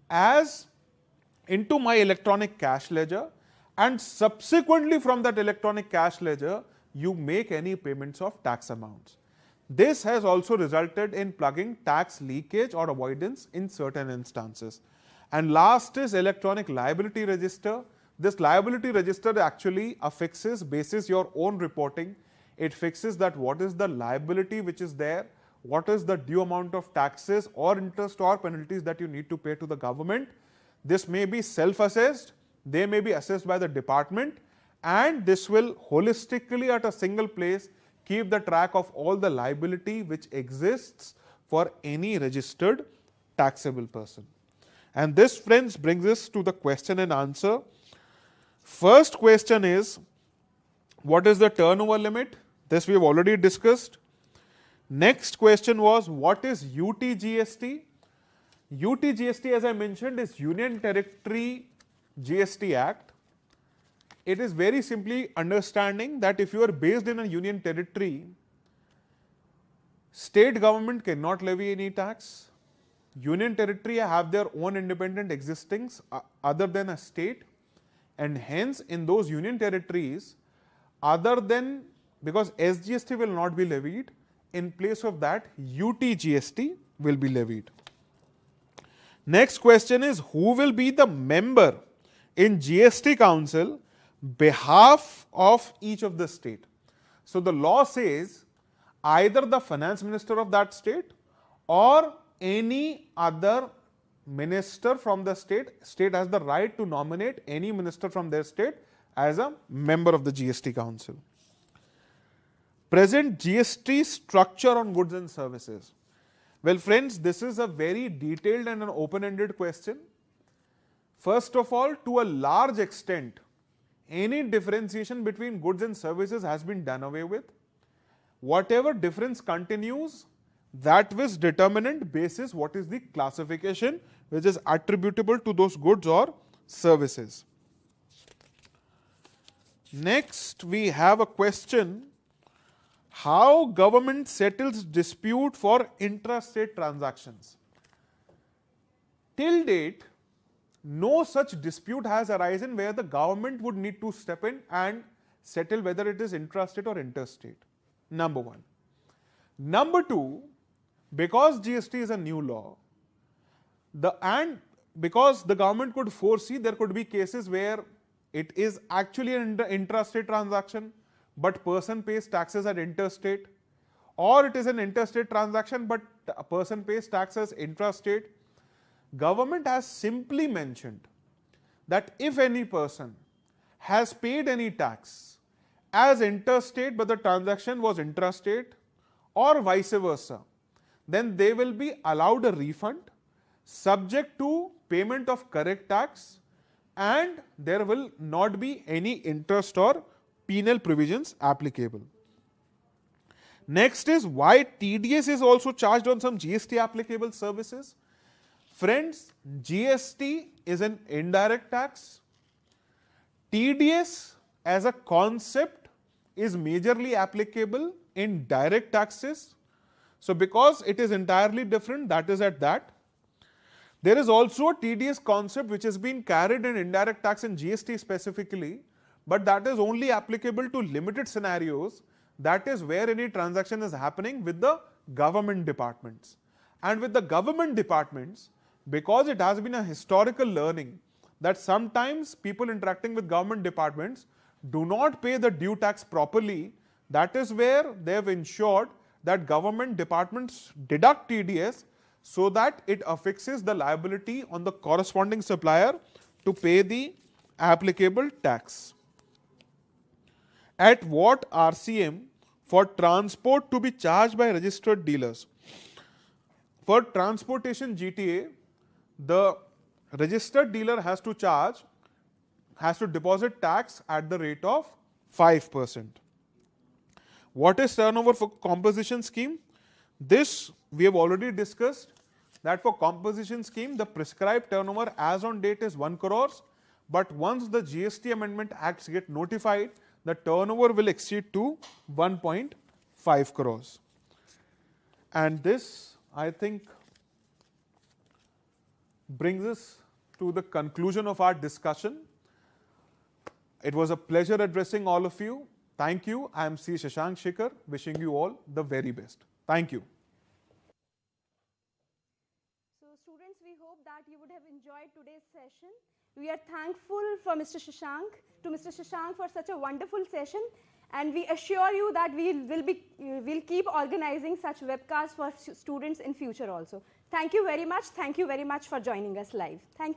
as into my electronic cash ledger, and subsequently from that electronic cash ledger you make any payments of tax amounts. This has also resulted in plugging tax leakage or avoidance in certain instances. And last is electronic liability register. This liability register actually affixes, basis your own reporting, it fixes that what is the liability which is there, what is the due amount of taxes or interest or penalties that you need to pay to the government. This may be self-assessed, they may be assessed by the department, and this will holistically at a single place keep the track of all the liability which exists for any registered taxable person. And this, friends, brings us to the question and answer. First question is, what is the turnover limit? This we have already discussed. Next question was, what is UTGST? UTGST, as I mentioned, is Union Territory GST Act. It is very simply understanding that if you are based in a union territory, state government cannot levy any tax. Union territory have their own independent existings other than a state, and hence in those union territories, other than, because SGST will not be levied, in place of that UTGST will be levied. Next question is, who will be the member in GST Council behalf of each of the state? So the law says either the finance minister of that state or any other minister from the state. State has the right to nominate any minister from their state as a member of the GST Council. Present GST structure on goods and services. Well, friends, this is a very detailed and an open-ended question. First of all, to a large extent, any differentiation between goods and services has been done away with. Whatever difference continues, that was determinant basis what is the classification which is attributable to those goods or services. Next, we have a question: how government settles dispute for intrastate transactions? Till date, no such dispute has arisen where the government would need to step in and settle whether it is intrastate or interstate. Number one. Number two, because GST is a new law, because the government could foresee there could be cases where it is actually an intrastate transaction, but person pays taxes at interstate, or it is an interstate transaction but a person pays taxes intrastate. Government has simply mentioned that if any person has paid any tax as interstate but the transaction was intrastate, or vice versa, then they will be allowed a refund subject to payment of correct tax, and there will not be any interest or penal provisions applicable. Next is why TDS is also charged on some GST applicable services. Friends, GST is an indirect tax. TDS as a concept is majorly applicable in direct taxes. So because it is entirely different, that is at that. There is also a TDS concept which has been carried in indirect tax and GST specifically, but that is only applicable to limited scenarios. That is where any transaction is happening with the government departments. And with the government departments, because it has been a historical learning that sometimes people interacting with government departments do not pay the due tax properly, that is where they have ensured that government departments deduct TDS so that it affixes the liability on the corresponding supplier to pay the applicable tax. At what RCM for transport to be charged by registered dealers? For transportation GTA, the registered dealer has to deposit tax at the rate of 5%. What is turnover for composition scheme? This we have already discussed, that for composition scheme the prescribed turnover as on date is 1 crore, but once the GST Amendment Acts get notified, the turnover will exceed to 1.5 crores. And this, I think, brings us to the conclusion of our discussion. It was a pleasure addressing all of you. Thank you. I am C. Shashank Shikhar, wishing you all the very best. Thank you. So students, we hope that you would have enjoyed today's session. We are thankful to Mr. Shashank for such a wonderful session, and we assure you that we'll keep organizing such webcasts for students in future also. Thank you very much. Thank you very much for joining us live. Thank you.